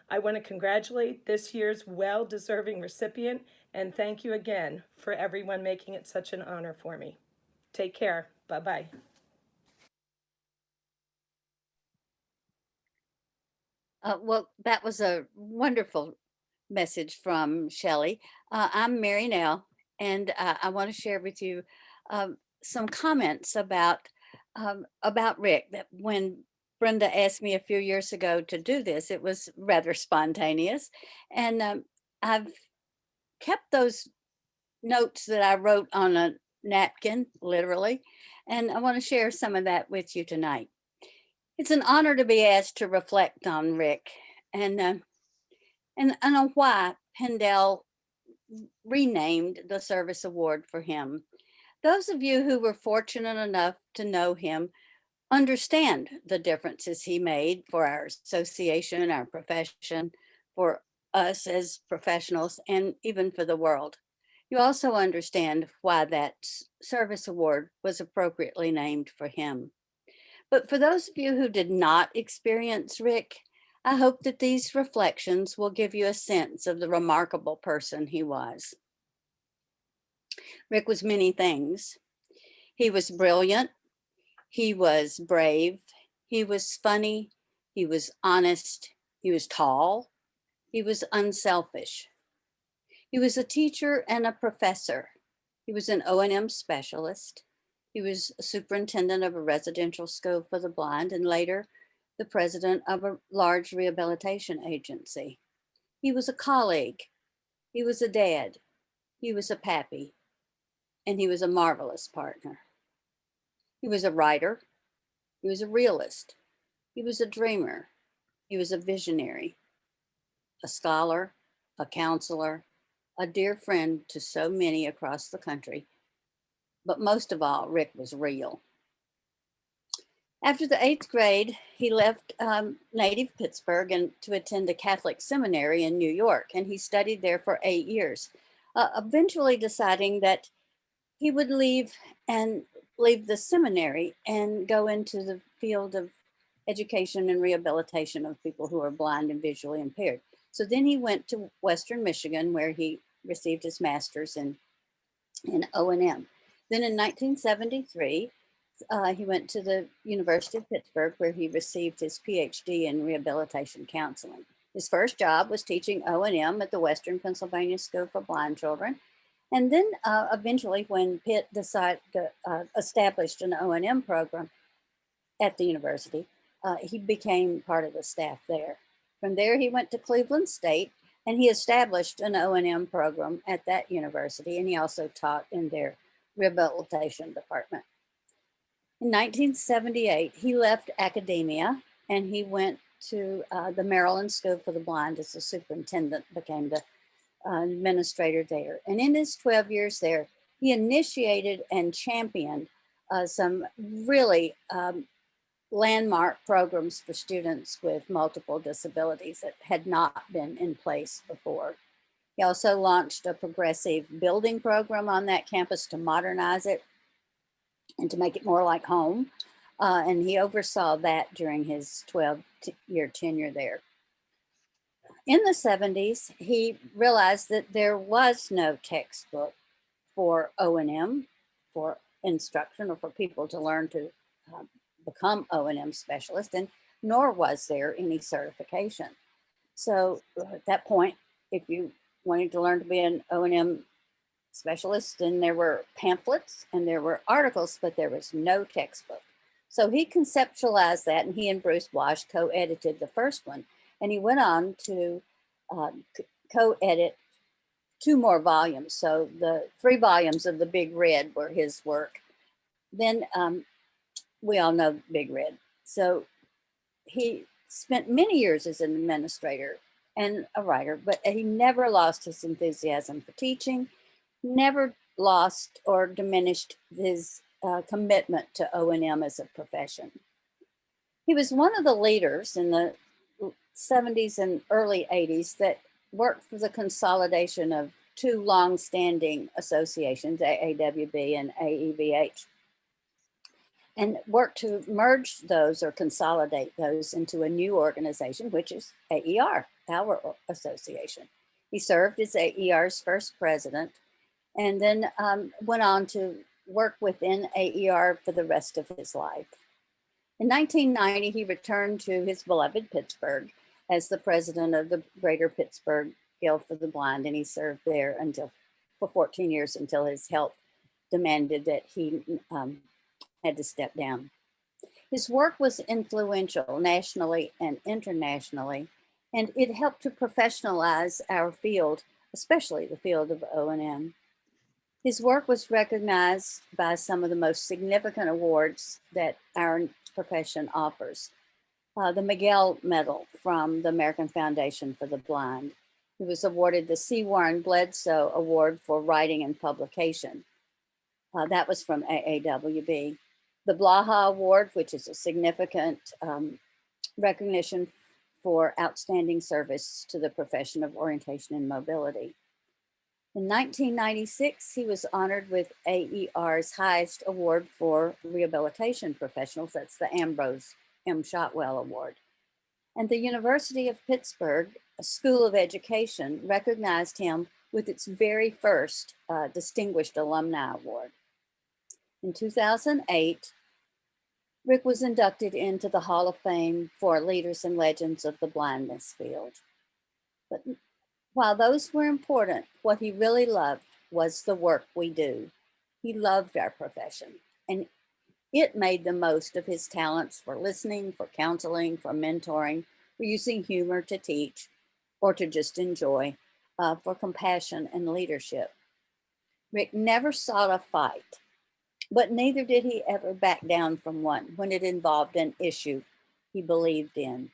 I want to congratulate this year's well-deserving recipient, and thank you again for everyone making it such an honor for me. Take care. Bye-bye. Well, that was a wonderful message from Shelley. I'm Mary Nell, and I want to share with you some comments about Rick. That when Brenda asked me a few years ago to do this, it was rather spontaneous, and I've kept those notes that I wrote on a napkin, literally, and I want to share some of that with you tonight. It's an honor to be asked to reflect on Rick and on why Pendel renamed the service award for him. Those of you who were fortunate enough to know him understand the differences he made for our association, our profession, for us as professionals, and even for the world. You also understand why that service award was appropriately named for him. But for those of you who did not experience Rick, I hope that these reflections will give you a sense of the remarkable person he was. Rick was many things. He was brilliant. He was brave. He was funny. He was honest. He was tall. He was unselfish. He was a teacher and a professor. He was an O&M specialist. He was a superintendent of a residential school for the blind, and later the president of a large rehabilitation agency. He was a colleague. He was a dad. He was a pappy. And he was a marvelous partner. He was a writer. He was a realist. He was a dreamer. He was a visionary, a scholar, a counselor, a dear friend to so many across the country. But most of all, Rick was real. After the 8th grade, he left native Pittsburgh and to attend a Catholic seminary in New York, and he studied there for 8 years, eventually deciding that he would leave the seminary and go into the field of education and rehabilitation of people who are blind and visually impaired. So then he went to Western Michigan, where he received his master's in O&M. Then in 1973, he went to the University of Pittsburgh, where he received his PhD in rehabilitation counseling. His first job was teaching O&M at the Western Pennsylvania School for Blind Children. And then eventually, when Pitt decided to establish an O&M program at the university, he became part of the staff there. From there, he went to Cleveland State, and he established an O&M program at that university, and he also taught in their rehabilitation department. In 1978, he left academia, and he went to the Maryland School for the Blind as the superintendent, became the administrator there. And in his 12 years there, he initiated and championed some really landmark programs for students with multiple disabilities that had not been in place before. He also launched a progressive building program on that campus to modernize it and to make it more like home. And he oversaw that during his 12-year tenure there. In the 70s, he realized that there was no textbook for O&M, for instruction, or for people to learn to become O&M specialists, and nor was there any certification. So at that point, if you wanted to learn to be an O&M specialist, then there were pamphlets and there were articles, but there was no textbook. So he conceptualized that, and he and Bruce Wash co-edited the first one. And he went on to co-edit 2 more volumes. So the 3 volumes of the Big Red were his work. Then we all know Big Red. So he spent many years as an administrator and a writer, but he never lost his enthusiasm for teaching, never lost or diminished his commitment to O&M as a profession. He was one of the leaders in the 70s and early 80s that worked for the consolidation of 2 long-standing associations, AAWB and AEVH, and worked to merge those or consolidate those into a new organization, which is AER, our association. He served as AER's first president, and then went on to work within AER for the rest of his life. In 1990, he returned to his beloved Pittsburgh as the president of the Greater Pittsburgh Guild for the Blind, and he served there for 14 years until his health demanded that he had to step down. His work was influential nationally and internationally, and it helped to professionalize our field, especially the field of O&M. His work was recognized by some of the most significant awards that our profession offers. The Miguel Medal from the American Foundation for the Blind. He was awarded the C. Warren Bledsoe Award for Writing and Publication. That was from AAWB. The Blaha Award, which is a significant recognition for outstanding service to the profession of orientation and mobility. In 1996, he was honored with AER's highest award for rehabilitation professionals. That's the Ambrose M. Shotwell Award. And the University of Pittsburgh School of Education recognized him with its very first Distinguished Alumni Award. In 2008, Rick was inducted into the Hall of Fame for Leaders and Legends of the Blindness field. But while those were important, what he really loved was the work we do. He loved our profession, and it made the most of his talents for listening, for counseling, for mentoring, for using humor to teach, or to just enjoy, for compassion and leadership. Rick never sought a fight, but neither did he ever back down from one when it involved an issue he believed in.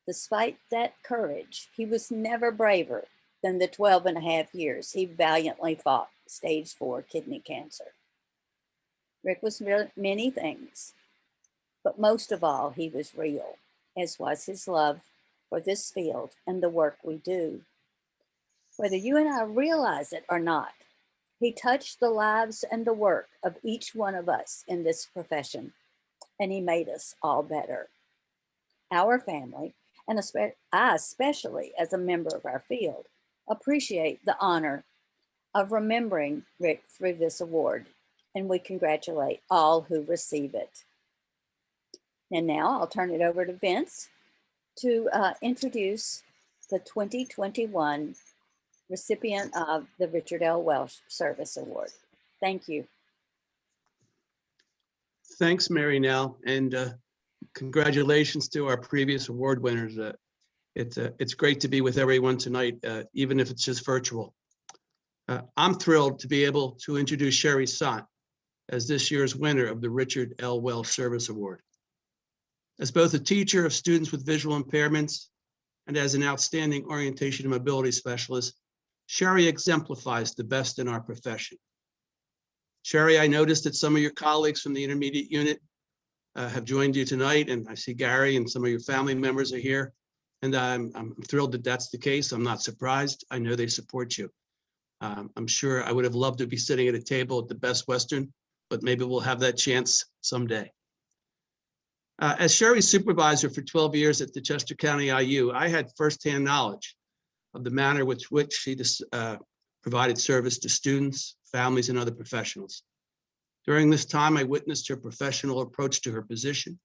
Despite that courage, he was never braver than the 12 and a half years he valiantly fought stage 4 kidney cancer. Rick was many things, But most of all, he was real, as was his love for this field and the work we do. Whether you and I realize it or not, he touched the lives and the work of each one of us in this profession, and he made us all better. Our family, and I especially as a member of our field, appreciate the honor of remembering Rick through this award, and we congratulate all who receive it. And now I'll turn it over to Vince to introduce the 2021 recipient of the Richard L. Welsh Service Award. Thank you. Thanks, Mary Nell, and congratulations to our previous award winners. It's great to be with everyone tonight, even if it's just virtual. I'm thrilled to be able to introduce Sherry Sant as this year's winner of the Richard L. Welsh Service Award. As both a teacher of students with visual impairments and as an outstanding orientation and mobility specialist, Sherry exemplifies the best in our profession. Sherry, I noticed that some of your colleagues from the intermediate unit have joined you tonight, and I see Gary and some of your family members are here. And I'm thrilled that that's the case. I'm not surprised. I know they support you. I'm sure I would have loved to be sitting at a table at the Best Western, but maybe we'll have that chance someday. As Sherry's supervisor for 12 years at the Chester County IU, I had firsthand knowledge of the manner with which she provided service to students, families, and other professionals. During this time, I witnessed her professional approach to her position.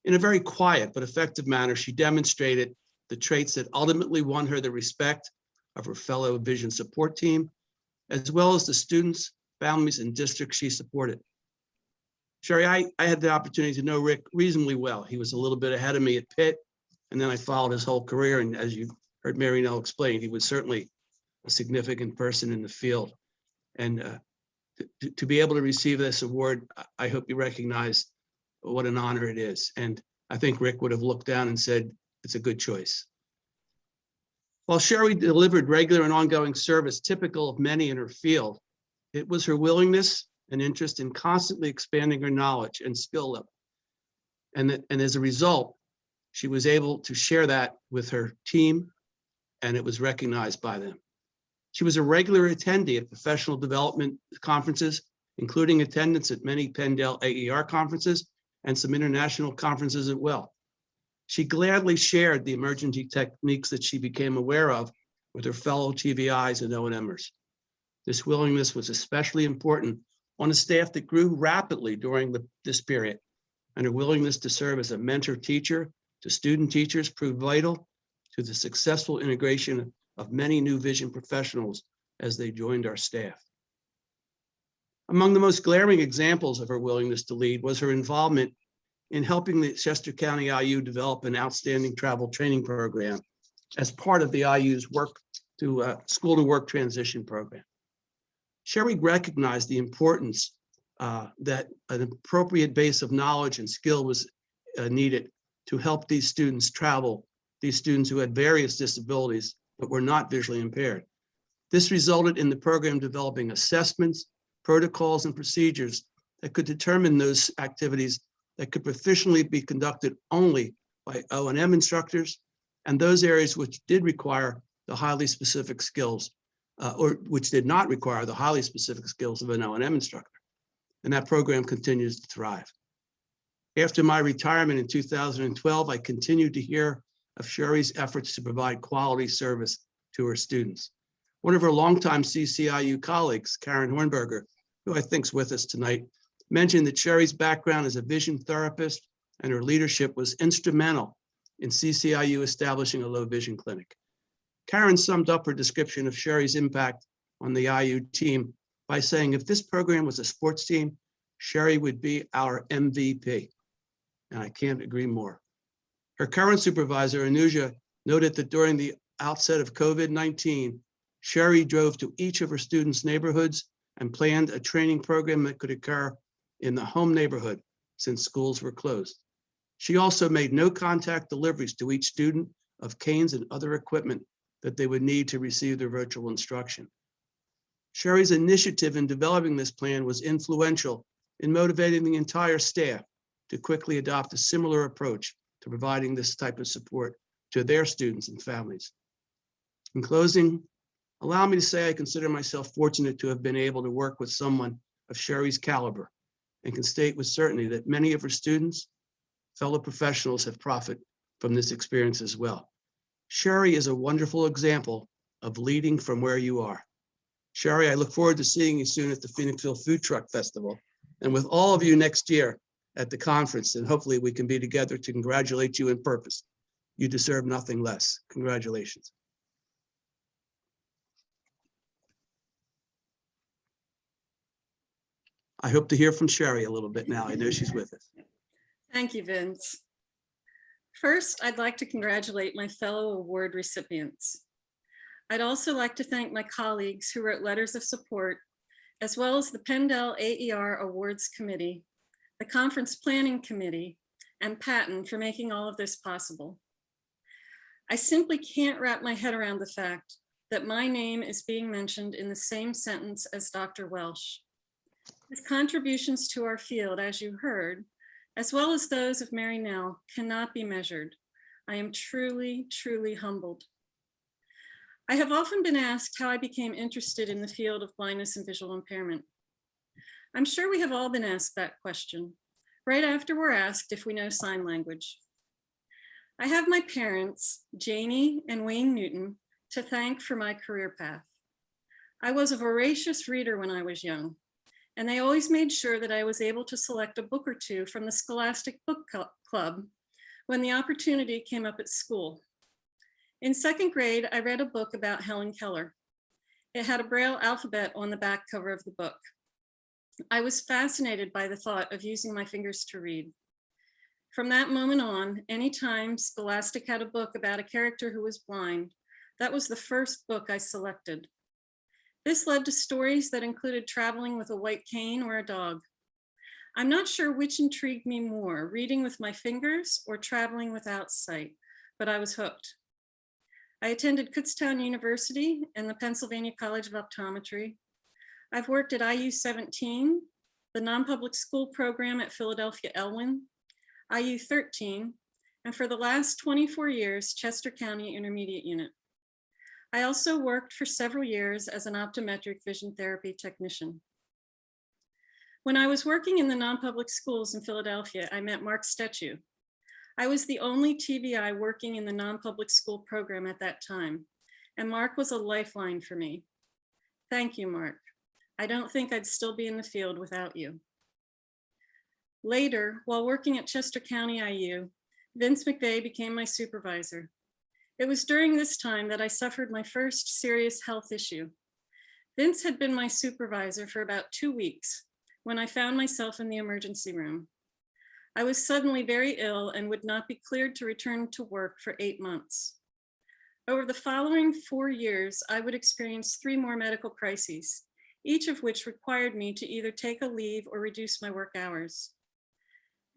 In a very quiet but effective manner, she demonstrated the traits that ultimately won her the respect of her fellow Vision support team, as well as the students, families, and districts she supported. Sherry, I had the opportunity to know Rick reasonably well. He was a little bit ahead of me at Pitt, and then I followed his whole career. And as you heard Mary Nell explain, he was certainly a significant person in the field. And to be able to receive this award, I hope you recognize what an honor it is. And I think Rick would have looked down and said, it's a good choice. While Sherry delivered regular and ongoing service typical of many in her field, it was her willingness and interest in constantly expanding her knowledge and skill level. And as a result, she was able to share that with her team, and it was recognized by them. She was a regular attendee at professional development conferences, including attendance at many Penn AER conferences and some international conferences as well. She gladly shared the emergency techniques that she became aware of with her fellow TVIs and O&Mers. This willingness was especially important on a staff that grew rapidly during this period, and her willingness to serve as a mentor teacher to student teachers proved vital to the successful integration of many new vision professionals as they joined our staff. Among the most glaring examples of her willingness to lead was her involvement in helping the Chester County IU develop an outstanding travel training program as part of the IU's school to work transition program. Sherry recognized the importance that an appropriate base of knowledge and skill was needed to help these students travel, these students who had various disabilities but were not visually impaired. This resulted in the program developing assessments, protocols, and procedures that could determine those activities that could proficiently be conducted only by O&M instructors, and those areas which did require the highly specific skills, or which did not require the highly specific skills of an O&M instructor. And that program continues to thrive. After my retirement in 2012, I continued to hear of Sherry's efforts to provide quality service to her students. One of her longtime CCIU colleagues, Karen Hornberger, who I think is with us tonight, mentioned that Sherry's background as a vision therapist and her leadership was instrumental in CCIU establishing a low vision clinic. Karen summed up her description of Sherry's impact on the IU team by saying, if this program was a sports team, Sherry would be our MVP. And I can't agree more. Her current supervisor, Anuja, noted that during the outset of COVID-19, Sherry drove to each of her students' neighborhoods and planned a training program that could occur in the home neighborhood since schools were closed. She also made no contact deliveries to each student of canes and other equipment that they would need to receive their virtual instruction. Sherry's initiative in developing this plan was influential in motivating the entire staff to quickly adopt a similar approach to providing this type of support to their students and families. In closing, allow me to say I consider myself fortunate to have been able to work with someone of Sherry's caliber and can state with certainty that many of her students, fellow professionals have profited from this experience as well. Sherry is a wonderful example of leading from where you are. Sherry, I look forward to seeing you soon at the Phoenixville Food Truck Festival and with all of you next year at the conference, and hopefully we can be together to congratulate you in purpose. You deserve nothing less. Congratulations. I hope to hear from Sherry a little bit now. I know she's with us. Thank you, Vince. First, I'd like to congratulate my fellow award recipients. I'd also like to thank my colleagues who wrote letters of support, as well as the Penn AER Awards Committee, the Conference Planning Committee, and Patton for making all of this possible. I simply can't wrap my head around the fact that my name is being mentioned in the same sentence as Dr. Welsh. His contributions to our field, as you heard, as well as those of Mary Nell, cannot be measured. I am truly, truly humbled. I have often been asked how I became interested in the field of blindness and visual impairment. I'm sure we have all been asked that question, right after we're asked if we know sign language. I have my parents, Janie and Wayne Newton, to thank for my career path. I was a voracious reader when I was young, and they always made sure that I was able to select a book or two from the Scholastic Book Club when the opportunity came up at school. In second grade, I read a book about Helen Keller. It had a Braille alphabet on the back cover of the book. I was fascinated by the thought of using my fingers to read. From that moment on, anytime Scholastic had a book about a character who was blind, that was the first book I selected. This led to stories that included traveling with a white cane or a dog. I'm not sure which intrigued me more, reading with my fingers or traveling without sight, but I was hooked. I attended Kutztown University and the Pennsylvania College of Optometry. I've worked at IU 17, the non-public school program at Philadelphia Elwyn, IU 13, and for the last 24 years, Chester County Intermediate Unit. I also worked for several years as an optometric vision therapy technician. When I was working in the non-public schools in Philadelphia, I met Mark Stechu. I was the only TVI working in the non-public school program at that time, and Mark was a lifeline for me. Thank you, Mark. I don't think I'd still be in the field without you. Later, while working at Chester County IU, Vince McVeigh became my supervisor. It was during this time that I suffered my first serious health issue. Vince had been my supervisor for about 2 weeks when I found myself in the emergency room. I was suddenly very ill and would not be cleared to return to work for 8 months. Over the following 4 years, I would experience 3 more medical crises, each of which required me to either take a leave or reduce my work hours.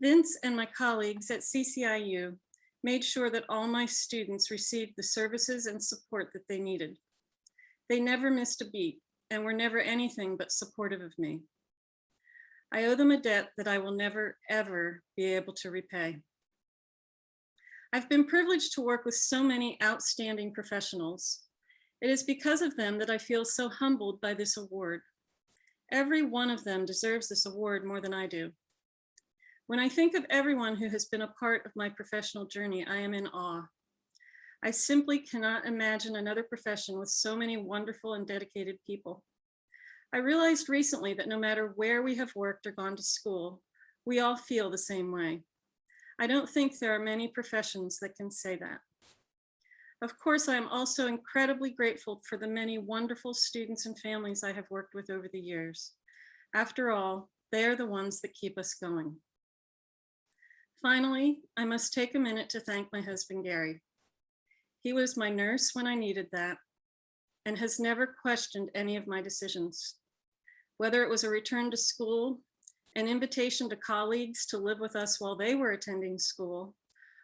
Vince and my colleagues at CCIU made sure that all my students received the services and support that they needed. They never missed a beat and were never anything but supportive of me. I owe them a debt that I will never, ever be able to repay. I've been privileged to work with so many outstanding professionals. It is because of them that I feel so humbled by this award. Every one of them deserves this award more than I do. When I think of everyone who has been a part of my professional journey, I am in awe. I simply cannot imagine another profession with so many wonderful and dedicated people. I realized recently that no matter where we have worked or gone to school, we all feel the same way. I don't think there are many professions that can say that. Of course, I am also incredibly grateful for the many wonderful students and families I have worked with over the years. After all, they are the ones that keep us going. Finally, I must take a minute to thank my husband, Gary. He was my nurse when I needed that and has never questioned any of my decisions. Whether it was a return to school, an invitation to colleagues to live with us while they were attending school,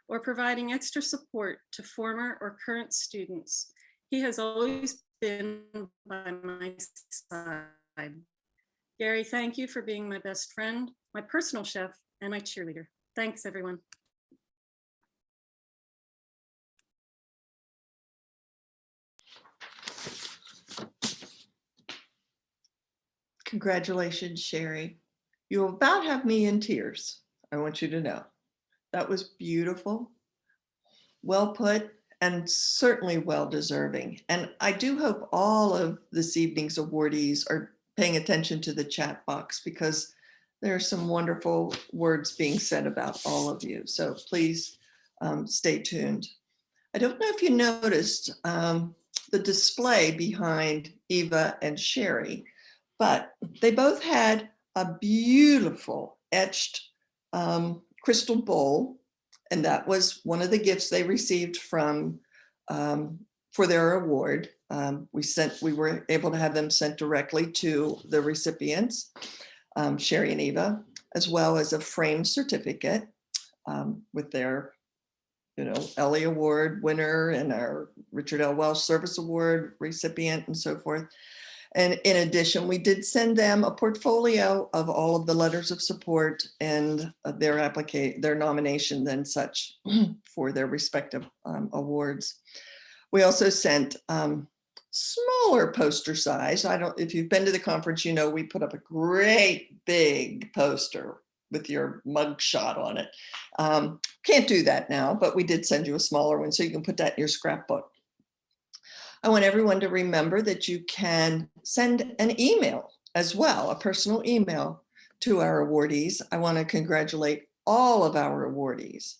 or providing extra support to former or current students, he has always been by my side. Gary, thank you for being my best friend, my personal chef, and my cheerleader. Thanks, everyone. Congratulations, Sherry. You about have me in tears. I want you to know. That was beautiful, well put, and certainly well deserving. And I do hope all of this evening's awardees are paying attention to the chat box, because there are some wonderful words being said about all of you. So please stay tuned. I don't know if you noticed the display behind Eva and Sherry, but they both had a beautiful etched crystal bowl, and that was one of the gifts they received from for their award. We were able to have them sent directly to the recipients, Sherry and Eva, as well as a framed certificate with their Ellie Award winner and our Richard L. Welsh Service Award recipient and so forth. And in addition, we did send them a portfolio of all of the letters of support and their nomination and such for their respective awards. We also sent smaller poster size. If you've been to the conference, we put up a great big poster with your mug shot on it. Can't do that now, but we did send you a smaller one so you can put that in your scrapbook. I want everyone to remember that you can send an email as well, a personal email to our awardees. I want to congratulate all of our awardees,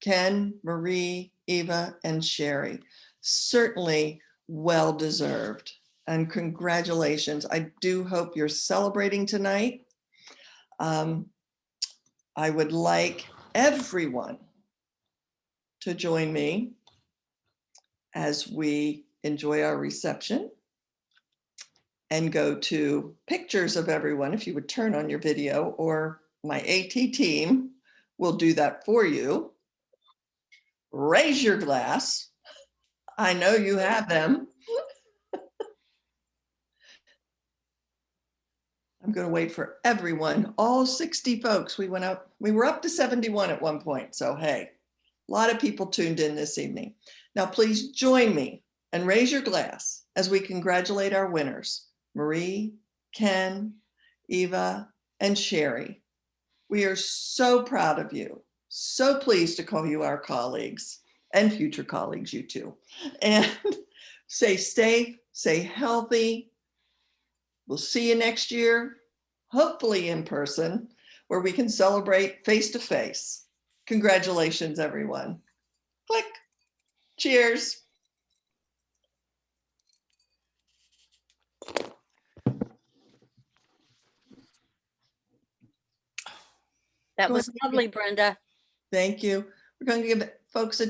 Ken, Marie, Eva, and Sherry. Certainly well deserved, and congratulations. I do hope you're celebrating tonight. I would like everyone to join me as we enjoy our reception and go to pictures of everyone. If you would turn on your video, or my AT team will do that for you. Raise your glass. I know you have them. I'm going to wait for everyone, all 60 folks. We were up to 71 at one point. So, hey, a lot of people tuned in this evening. Now, please join me and raise your glass as we congratulate our winners, Marie, Ken, Eva, and Sherry. We are so proud of you. So pleased to call you our colleagues and future colleagues, you too. And stay safe, stay healthy. We'll see you next year, hopefully in person, where we can celebrate face to face. Congratulations, everyone. Click. Cheers. That was lovely, Brenda. Thank you. We're going to give folks a